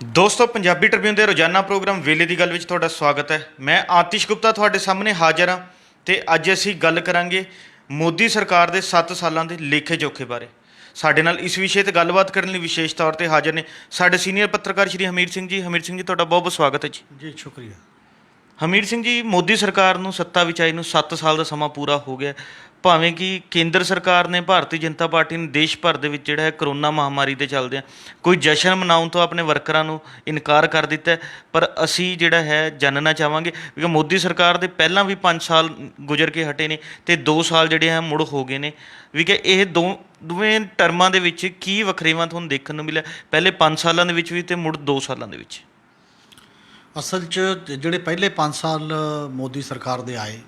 ਦੋਸਤੋ ਪੰਜਾਬੀ ਟ੍ਰਿਬਿਊਨ ਦੇ ਰੋਜ਼ਾਨਾ ਪ੍ਰੋਗਰਾਮ ਵੇਲੇ ਦੀ ਗੱਲ ਵਿੱਚ ਤੁਹਾਡਾ ਸਵਾਗਤ ਹੈ। ਮੈਂ ਆਤਿਸ਼ ਗੁਪਤਾ ਤੁਹਾਡੇ ਸਾਹਮਣੇ ਹਾਜ਼ਰ ਹਾਂ ਤੇ ਅੱਜ ਅਸੀਂ ਗੱਲ ਕਰਾਂਗੇ ਮੋਦੀ ਸਰਕਾਰ ਦੇ 7 ਸਾਲਾਂ ਦੇ ਲੇਖੇ ਜੋਖੇ ਬਾਰੇ। ਸਾਡੇ ਨਾਲ ਇਸ ਵਿਸ਼ੇ ਤੇ ਗੱਲਬਾਤ ਕਰਨ ਲਈ ਵਿਸ਼ੇਸ਼ ਤੌਰ ਤੇ ਹਾਜ਼ਰ ਨੇ ਸਾਡੇ ਸੀਨੀਅਰ ਪੱਤਰਕਾਰ ਸ਼੍ਰੀ ਹਮੀਰ ਸਿੰਘ ਜੀ। ਹਮੀਰ ਸਿੰਘ ਜੀ, ਤੁਹਾਡਾ ਬਹੁਤ ਬਹੁਤ ਸਵਾਗਤ ਹੈ ਜੀ। ਜੀ ਸ਼ੁਕਰੀਆ। ਹਮੀਰ ਸਿੰਘ ਜੀ, ਮੋਦੀ ਸਰਕਾਰ ਨੂੰ ਸੱਤਾ ਵਿੱਚ ਆਈ ਨੂੰ 7 ਸਾਲ ਦਾ ਸਮਾਂ ਪੂਰਾ ਹੋ ਗਿਆ। ਭਾਵੇਂ ਕਿ ਕੇਂਦਰ ਸਰਕਾਰ ਨੇ ਭਾਰਤੀ ਜਨਤਾ ਪਾਰਟੀ ਨੇ ਦੇਸ਼ ਭਰ ਦੇ ਵਿੱਚ ਜਿਹੜਾ ਹੈ ਕਰੋਨਾ ਮਹਾਮਾਰੀ ਦੇ ਚੱਲਦਿਆਂ ਕੋਈ ਜਸ਼ਨ ਮਨਾਉਣ ਤੋਂ ਆਪਣੇ ਵਰਕਰਾਂ ਨੂੰ ਇਨਕਾਰ ਕਰ ਦਿੱਤਾ ਹੈ। ਪਰ ਅਸੀਂ ਜਿਹੜਾ ਹੈ ਜਾਣਨਾ ਚਾਹਾਂਗੇ ਕਿ ਮੋਦੀ ਸਰਕਾਰ ਦੇ ਪਹਿਲਾਂ ਵੀ 5 ਸਾਲ ਗੁਜ਼ਰ ਕੇ ਹਟੇ ਨੇ ਤੇ 2 ਸਾਲ ਜਿਹੜੇ ਹੈ ਮੁੜ ਹੋ ਗਏ ਨੇ ਵੀ ਕਿ ਇਹ ਦੋਵੇਂ ਟਰਮਾਂ ਦੇ ਵਿੱਚ ਕੀ ਵਖਰੇਵਾਂ ਤੁਹਾਨੂੰ ਦੇਖਣ ਨੂੰ ਮਿਲਿਆ, ਪਹਿਲੇ 5 ਸਾਲਾਂ ਦੇ ਵਿੱਚ ਵੀ ਤੇ ਮੁੜ 2 ਸਾਲਾਂ ਦੇ ਵਿੱਚ? ਅਸਲ 'ਚ ਜਿਹੜੇ ਪਹਿਲੇ 5 ਸਾਲ ਮੋਦੀ ਸਰਕਾਰ ਦੇ ਆਏ,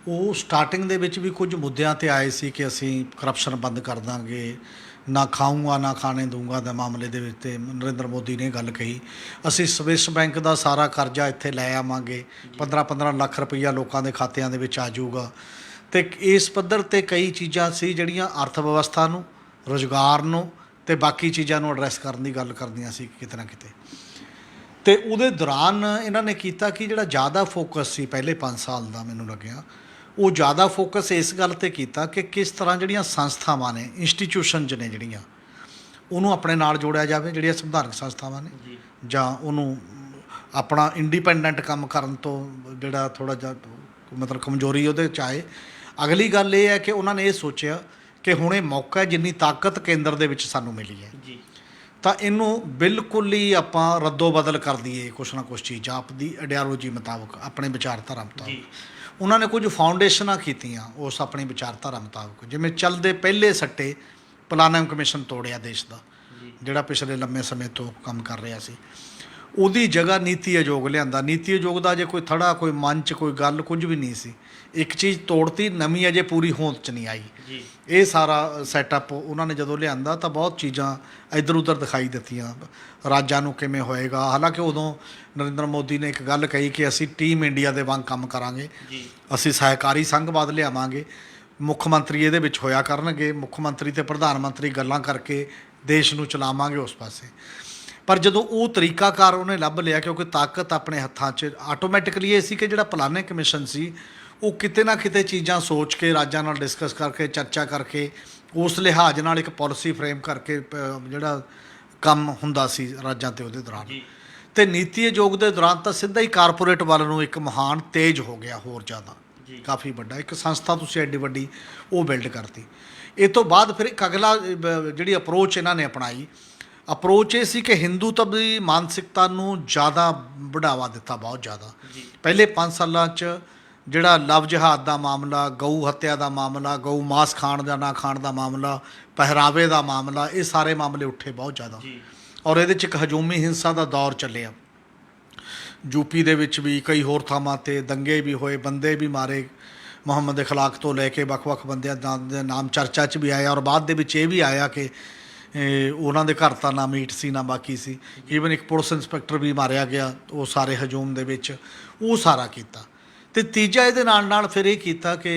ਉਹ ਸਟਾਰਟਿੰਗ ਦੇ ਵਿੱਚ ਵੀ ਕੁਝ ਮੁੱਦਿਆਂ 'ਤੇ ਆਏ ਸੀ ਕਿ ਅਸੀਂ ਕਰਪਸ਼ਨ ਬੰਦ ਕਰ ਦਾਂਗੇ, ਨਾ ਖਾਊਂਗਾ ਨਾ ਖਾਣੇ ਦੂੰਗਾ ਦੇ ਮਾਮਲੇ ਦੇ ਵਿੱਚ। ਤੇ ਨਰਿੰਦਰ ਮੋਦੀ ਨੇ ਗੱਲ ਕਹੀ, ਅਸੀਂ ਸਵਿਸ ਬੈਂਕ ਦਾ ਸਾਰਾ ਕਰਜ਼ਾ ਇੱਥੇ ਲੈ ਆਵਾਂਗੇ, 15-15 ਲੱਖ ਰੁਪਈਆ ਲੋਕਾਂ ਦੇ ਖਾਤਿਆਂ ਦੇ ਵਿੱਚ ਆ ਜਾਊਗਾ। ਅਤੇ ਇਸ ਪੱਧਰ 'ਤੇ ਕਈ ਚੀਜ਼ਾਂ ਸੀ ਜਿਹੜੀਆਂ ਅਰਥ ਵਿਵਸਥਾ ਨੂੰ, ਰੁਜ਼ਗਾਰ ਨੂੰ ਅਤੇ ਬਾਕੀ ਚੀਜ਼ਾਂ ਨੂੰ ਐਡਰੈਸ ਕਰਨ ਦੀ ਗੱਲ ਕਰਦੀਆਂ ਸੀ ਕਿਤੇ ਨਾ ਕਿਤੇ। ਅਤੇ ਉਹਦੇ ਦੌਰਾਨ ਇਹਨਾਂ ਨੇ ਕੀਤਾ ਕਿ ਜਿਹੜਾ ਜ਼ਿਆਦਾ ਫੋਕਸ ਸੀ ਪਹਿਲੇ 5 ਸਾਲ ਦਾ, ਮੈਨੂੰ ਲੱਗਿਆ ਉਹ ਜ਼ਿਆਦਾ ਫੋਕਸ ਇਸ ਗੱਲ 'ਤੇ ਕੀਤਾ ਕਿ ਕਿਸ ਤਰ੍ਹਾਂ ਜਿਹੜੀਆਂ ਸੰਸਥਾਵਾਂ ਨੇ, ਇੰਸਟੀਟਿਊਸ਼ਨਜ਼ ਨੇ ਜਿਹੜੀਆਂ, ਉਹਨੂੰ ਆਪਣੇ ਨਾਲ ਜੋੜਿਆ ਜਾਵੇ, ਜਿਹੜੀਆਂ ਸੰਵਿਧਾਨਕ ਸੰਸਥਾਵਾਂ ਨੇ, ਜਾਂ ਉਹਨੂੰ ਆਪਣਾ ਇੰਡੀਪੈਂਡੈਂਟ ਕੰਮ ਕਰਨ ਤੋਂ ਜਿਹੜਾ ਥੋੜ੍ਹਾ ਜਿਹਾ ਮਤਲਬ ਕਮਜ਼ੋਰੀ ਉਹਦੇ 'ਚ ਆਏ। ਅਗਲੀ ਗੱਲ ਇਹ ਹੈ ਕਿ ਉਹਨਾਂ ਨੇ ਇਹ ਸੋਚਿਆ ਕਿ ਹੁਣ ਇਹ ਮੌਕਾ, ਜਿੰਨੀ ਤਾਕਤ ਕੇਂਦਰ ਦੇ ਵਿੱਚ ਸਾਨੂੰ ਮਿਲੀ ਹੈ, ਤਾਂ ਇਹਨੂੰ ਬਿਲਕੁਲ ਹੀ ਆਪਾਂ ਰੱਦੋ ਬਦਲ ਕਰ ਦਈਏ ਕੁਛ ਨਾ ਕੁਛ ਚੀਜ਼ਾਂ ਆਪਣੀ ਆਈਡੀਆਲੋਜੀ ਮੁਤਾਬਕ, ਆਪਣੇ ਵਿਚਾਰਧਾਰਾ ਮੁਤਾਬਕ। ਉਹਨਾਂ ਨੇ ਕੁਝ ਫਾਊਂਡੇਸ਼ਨਾਂ ਕੀਤੀਆਂ ਉਸ ਆਪਣੀ ਵਿਚਾਰਧਾਰਾ ਮੁਤਾਬਕ, ਜਿਵੇਂ ਚੱਲਦੇ ਪਹਿਲੇ ਸੱਟੇ ਪਲਾਨਿੰਗ ਕਮਿਸ਼ਨ ਤੋੜਿਆ ਦੇਸ਼ ਦਾ, ਜਿਹੜਾ ਪਿਛਲੇ ਲੰਮੇ ਸਮੇਂ ਤੋਂ ਕੰਮ ਕਰ ਰਿਹਾ ਸੀ। ਉਹਦੀ ਜਗ੍ਹਾ ਨੀਤੀ ਆਯੋਗ ਲਿਆਂਦਾ। ਨੀਤੀ ਆਯੋਗ ਦਾ ਜੇ ਕੋਈ ਥੜਾ, ਕੋਈ ਮੰਚ, ਕੋਈ ਗੱਲ ਕੁਝ ਵੀ ਨਹੀਂ ਸੀ। ਇੱਕ ਚੀਜ਼ ਤੋੜਤੀ, ਨਵੀਂ ਅਜੇ ਪੂਰੀ ਹੋਂਦ 'ਚ ਨਹੀਂ ਆਈ। ਇਹ ਸਾਰਾ ਸੈਟਅਪ ਉਹਨਾਂ ਨੇ ਜਦੋਂ ਲਿਆਂਦਾ ਤਾਂ ਬਹੁਤ ਚੀਜ਼ਾਂ ਇੱਧਰ ਉੱਧਰ ਦਿਖਾਈ ਦਿੱਤੀਆਂ, ਰਾਜਾਂ ਨੂੰ ਕਿਵੇਂ ਹੋਏਗਾ। ਹਾਲਾਂਕਿ ਉਦੋਂ ਨਰਿੰਦਰ ਮੋਦੀ ਨੇ ਇੱਕ ਗੱਲ ਕਹੀ ਕਿ ਅਸੀਂ ਟੀਮ ਇੰਡੀਆ ਦੇ ਵਾਂਗ ਕੰਮ ਕਰਾਂਗੇ, ਅਸੀਂ ਸਹਿਕਾਰੀ ਸੰਘਵਾਦ ਲਿਆਵਾਂਗੇ, ਮੁੱਖ ਮੰਤਰੀ ਇਹਦੇ ਵਿੱਚ ਹੋਇਆ ਕਰਨਗੇ, ਮੁੱਖ ਮੰਤਰੀ ਅਤੇ ਪ੍ਰਧਾਨ ਮੰਤਰੀ ਗੱਲਾਂ ਕਰਕੇ ਦੇਸ਼ ਨੂੰ ਚਲਾਵਾਂਗੇ ਉਸ ਪਾਸੇ। ਪਰ ਜਦੋਂ ਉਹ ਤਰੀਕਾਕਾਰ ਉਹਨੇ ਲੱਭ ਲਿਆ, ਕਿਉਂਕਿ ਤਾਕਤ ਆਪਣੇ ਹੱਥਾਂ 'ਚ, ਆਟੋਮੈਟਿਕਲੀ ਇਹ ਸੀ ਕਿ ਜਿਹੜਾ ਪਲਾਨਿੰਗ ਕਮਿਸ਼ਨ ਸੀ ਉਹ ਕਿਤੇ ਨਾ ਕਿਤੇ ਚੀਜ਼ਾਂ ਸੋਚ ਕੇ, ਰਾਜਾਂ ਨਾਲ ਡਿਸਕਸ ਕਰਕੇ, ਚਰਚਾ ਕਰਕੇ, ਉਸ ਲਿਹਾਜ਼ ਨਾਲ ਇੱਕ ਪਾਲਿਸੀ ਫਰੇਮ ਕਰਕੇ ਜਿਹੜਾ ਕੰਮ ਹੁੰਦਾ ਸੀ ਰਾਜਾਂ 'ਤੇ ਉਹਦੇ ਦੌਰਾਨ। ਅਤੇ ਨੀਤੀ ਆਯੋਗ ਦੇ ਦੌਰਾਨ ਤਾਂ ਸਿੱਧਾ ਹੀ ਕਾਰਪੋਰੇਟ ਵੱਲ ਨੂੰ ਇੱਕ ਮਹਾਨ ਤੇਜ਼ ਹੋ ਗਿਆ, ਹੋਰ ਜ਼ਿਆਦਾ ਕਾਫੀ ਵੱਡਾ ਇੱਕ ਸੰਸਥਾ ਤੁਸੀਂ ਐਡੀ ਵੱਡੀ ਉਹ ਬਿਲਡ ਕਰਤੀ। ਇਹ ਤੋਂ ਬਾਅਦ ਫਿਰ ਇੱਕ ਅਗਲਾ ਜਿਹੜੀ ਅਪਰੋਚ ਇਹਨਾਂ ਨੇ ਅਪਣਾਈ, ਅਪਰੋਚ ਇਹ ਸੀ ਕਿ ਹਿੰਦੂਤਵ ਦੀ ਮਾਨਸਿਕਤਾ ਨੂੰ ਜ਼ਿਆਦਾ ਵਧਾਵਾ ਦਿੱਤਾ, ਬਹੁਤ ਜ਼ਿਆਦਾ। ਪਹਿਲੇ 5 ਸਾਲਾਂ 'ਚ ਜਿਹੜਾ ਲਵ ਜਿਹਾਦ ਦਾ ਮਾਮਲਾ, ਗਊ ਹੱਤਿਆ ਦਾ ਮਾਮਲਾ, ਗਊ ਮਾਸ ਖਾਣ ਦਾ ਨਾ ਖਾਣ ਦਾ ਮਾਮਲਾ, ਪਹਿਰਾਵੇ ਦਾ ਮਾਮਲਾ, ਇਹ ਸਾਰੇ ਮਾਮਲੇ ਉੱਠੇ ਬਹੁਤ ਜ਼ਿਆਦਾ। ਔਰ ਇਹਦੇ 'ਚ ਇੱਕ ਹਜੂਮੀ ਹਿੰਸਾ ਦਾ ਦੌਰ ਚੱਲਿਆ। ਯੂਪੀ ਦੇ ਵਿੱਚ ਵੀ ਕਈ ਹੋਰ ਥਾਵਾਂ 'ਤੇ ਦੰਗੇ ਵੀ ਹੋਏ, ਬੰਦੇ ਵੀ ਮਾਰੇ। ਮੁਹੰਮਦ ਇਖਲਾਕ ਤੋਂ ਲੈ ਕੇ ਵੱਖ-ਵੱਖ ਬੰਦਿਆਂ ਦੇ ਨਾਮ ਚਰਚਾ 'ਚ ਵੀ ਆਇਆ, ਔਰ ਬਾਅਦ ਦੇ ਵਿੱਚ ਇਹ ਵੀ ਆਇਆ ਕਿ ਉਹਨਾਂ ਦੇ ਘਰ ਤਾਂ ਨਾ ਮੀਟ ਸੀ ਨਾ ਬਾਕੀ ਸੀ। ਈਵਨ ਇੱਕ ਪੁਲਿਸ ਇੰਸਪੈਕਟਰ ਵੀ ਮਾਰਿਆ ਗਿਆ ਉਹ ਸਾਰੇ ਹਜੂਮ ਦੇ ਵਿੱਚ। ਉਹ ਸਾਰਾ ਕੀਤਾ। ਅਤੇ ਤੀਜਾ ਇਹਦੇ ਨਾਲ ਨਾਲ ਫਿਰ ਇਹ ਕੀਤਾ ਕਿ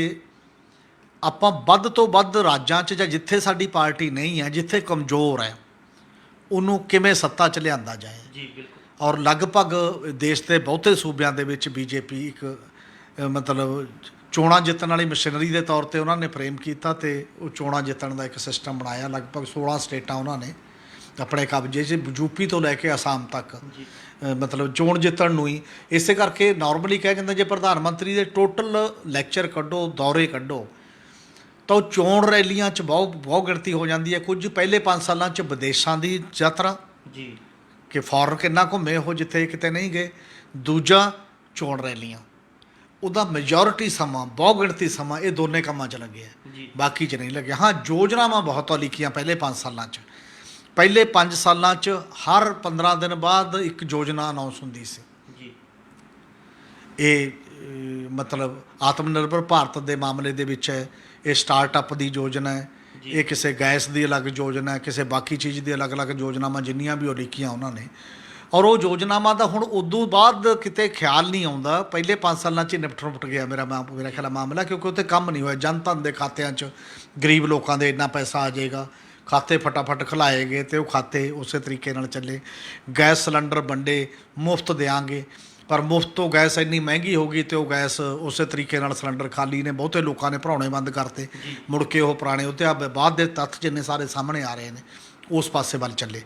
ਆਪਾਂ ਵੱਧ ਤੋਂ ਵੱਧ ਰਾਜਾਂ 'ਚ, ਜਾਂ ਜਿੱਥੇ ਸਾਡੀ ਪਾਰਟੀ ਨਹੀਂ ਹੈ, ਜਿੱਥੇ ਕਮਜ਼ੋਰ ਹੈ, ਉਹਨੂੰ ਕਿਵੇਂ ਸੱਤਾ 'ਚ ਲਿਆਂਦਾ ਜਾਏ। ਔਰ ਲਗਭਗ ਦੇਸ਼ ਦੇ ਬਹੁਤੇ ਸੂਬਿਆਂ ਦੇ ਵਿੱਚ ਬੀਜੇਪੀ ਇੱਕ ਮਤਲਬ ਚੋਣਾਂ ਜਿੱਤਣ ਵਾਲੀ ਮਸ਼ੀਨਰੀ ਦੇ ਤੌਰ 'ਤੇ ਉਹਨਾਂ ਨੇ ਫਰੇਮ ਕੀਤਾ, ਅਤੇ ਉਹ ਚੋਣਾਂ ਜਿੱਤਣ ਦਾ ਇੱਕ ਸਿਸਟਮ ਬਣਾਇਆ। ਲਗਭਗ 16 ਸਟੇਟਾਂ ਉਹਨਾਂ ਨੇ ਆਪਣੇ ਕਬਜ਼ੇ 'ਚ, ਯੂਪੀ ਤੋਂ ਲੈ ਕੇ ਅਸਾਮ ਤੱਕ, ਮਤਲਬ ਚੋਣ ਜਿੱਤਣ ਨੂੰ ਹੀ। ਇਸੇ ਕਰਕੇ ਨਾਰਮਲੀ ਕਿਹਾ ਜਾਂਦਾ ਜੇ ਪ੍ਰਧਾਨ ਮੰਤਰੀ ਦੇ ਟੋਟਲ ਲੈਕਚਰ ਕੱਢੋ, ਦੌਰੇ ਕੱਢੋ, ਤਾਂ ਉਹ ਚੋਣ ਰੈਲੀਆਂ 'ਚ ਬਹੁਤ ਗਿਣਤੀ ਹੋ ਜਾਂਦੀ ਹੈ। ਕੁਝ ਪਹਿਲੇ 5 ਸਾਲਾਂ 'ਚ ਵਿਦੇਸ਼ਾਂ ਦੀ ਯਾਤਰਾ, ਕਿ ਫੋਰਨ ਕਿੰਨਾ ਘੁੰਮੇ ਉਹ ਜਿੱਥੇ ਕਿਤੇ ਨਹੀਂ ਗਏ। ਦੂਜਾ ਚੋਣ ਰੈਲੀਆਂ, ਉਹਦਾ ਮੈਜੋਰਿਟੀ ਸਮਾਂ, ਬਹੁਤ ਗਿਣਤੀ ਸਮਾਂ ਇਹ ਦੋਨੇ ਕੰਮਾਂ 'ਚ ਲੱਗਿਆ, ਬਾਕੀ 'ਚ ਨਹੀਂ ਲੱਗਿਆ। ਹਾਂ, ਯੋਜਨਾਵਾਂ ਬਹੁਤ ਲਿਖੀਆਂ ਪਹਿਲੇ 5 ਸਾਲਾਂ 'ਚ। ਪਹਿਲੇ 5 ਸਾਲਾਂ 'ਚ ਹਰ 15 ਦਿਨ ਬਾਅਦ ਇੱਕ ਯੋਜਨਾ ਅਨਾਉਂਸ ਹੁੰਦੀ ਸੀ। ਇਹ ਮਤਲਬ ਆਤਮ ਨਿਰਭਰ ਭਾਰਤ ਦੇ ਮਾਮਲੇ ਦੇ ਵਿੱਚ ਹੈ, ਇਹ ਸਟਾਰਟਅਪ ਦੀ ਯੋਜਨਾ ਹੈ, ਇਹ ਕਿਸੇ ਗੈਸ ਦੀ ਅਲੱਗ ਯੋਜਨਾ ਹੈ, ਕਿਸੇ ਬਾਕੀ ਚੀਜ਼ ਦੀ ਅਲੱਗ-ਅਲੱਗ ਯੋਜਨਾਵਾਂ ਜਿੰਨੀਆਂ ਵੀ ਉਹ ਲਿਖੀਆਂ ਉਹਨਾਂ ਨੇ। ਔਰ ਉਹ ਯੋਜਨਾਵਾਂ ਦਾ ਹੁਣ ਉਦੋਂ ਬਾਅਦ ਕਿਤੇ ਖਿਆਲ ਨਹੀਂ ਆਉਂਦਾ। ਪਹਿਲੇ 5 ਸਾਲਾਂ 'ਚ ਨਿਪਟ ਗਿਆ ਮੇਰਾ ਖਿਆਲ ਮਾਮਲਾ, ਕਿਉਂਕਿ ਉੱਥੇ ਕੰਮ ਨਹੀਂ ਹੋਇਆ। ਜਨ ਧਨ ਦੇ ਖਾਤਿਆਂ 'ਚ ਗਰੀਬ ਲੋਕਾਂ ਦੇ ਇੰਨਾ ਪੈਸਾ ਆ ਜਾਏਗਾ, ਖਾਤੇ ਫਟਾਫਟ ਖੁਲਾਏ ਗਏ ਤੇ ਉਹ ਖਾਤੇ ਉਸੇ ਤਰੀਕੇ ਨਾਲ ਚੱਲੇ। ਗੈਸ ਸਿਲੰਡਰ ਵੰਡੇ, ਮੁਫਤ ਦਿਆਂਗੇ, ਪਰ ਮੁਫਤ ਤੋਂ ਗੈਸ ਇੰਨੀ ਮਹਿੰਗੀ ਹੋ ਗਈ ਤੇ ਉਹ ਗੈਸ ਉਸੇ ਤਰੀਕੇ ਨਾਲ ਸਿਲੰਡਰ ਖਾਲੀ ਨੇ, ਬਹੁਤੇ ਲੋਕਾਂ ਨੇ ਭਰਾਉਣੇ ਬੰਦ ਕਰਤੇ। ਮੁੜ ਕੇ ਉਹ ਪੁਰਾਣੇ ਉੱਤੇ ਆ ਬਾਅਦ ਦੇ ਤੱਥ ਜਿੰਨੇ ਸਾਰੇ ਸਾਹਮਣੇ ਆ ਰਹੇ ਨੇ ਉਸ ਪਾਸੇ ਵੱਲ ਚੱਲੇ।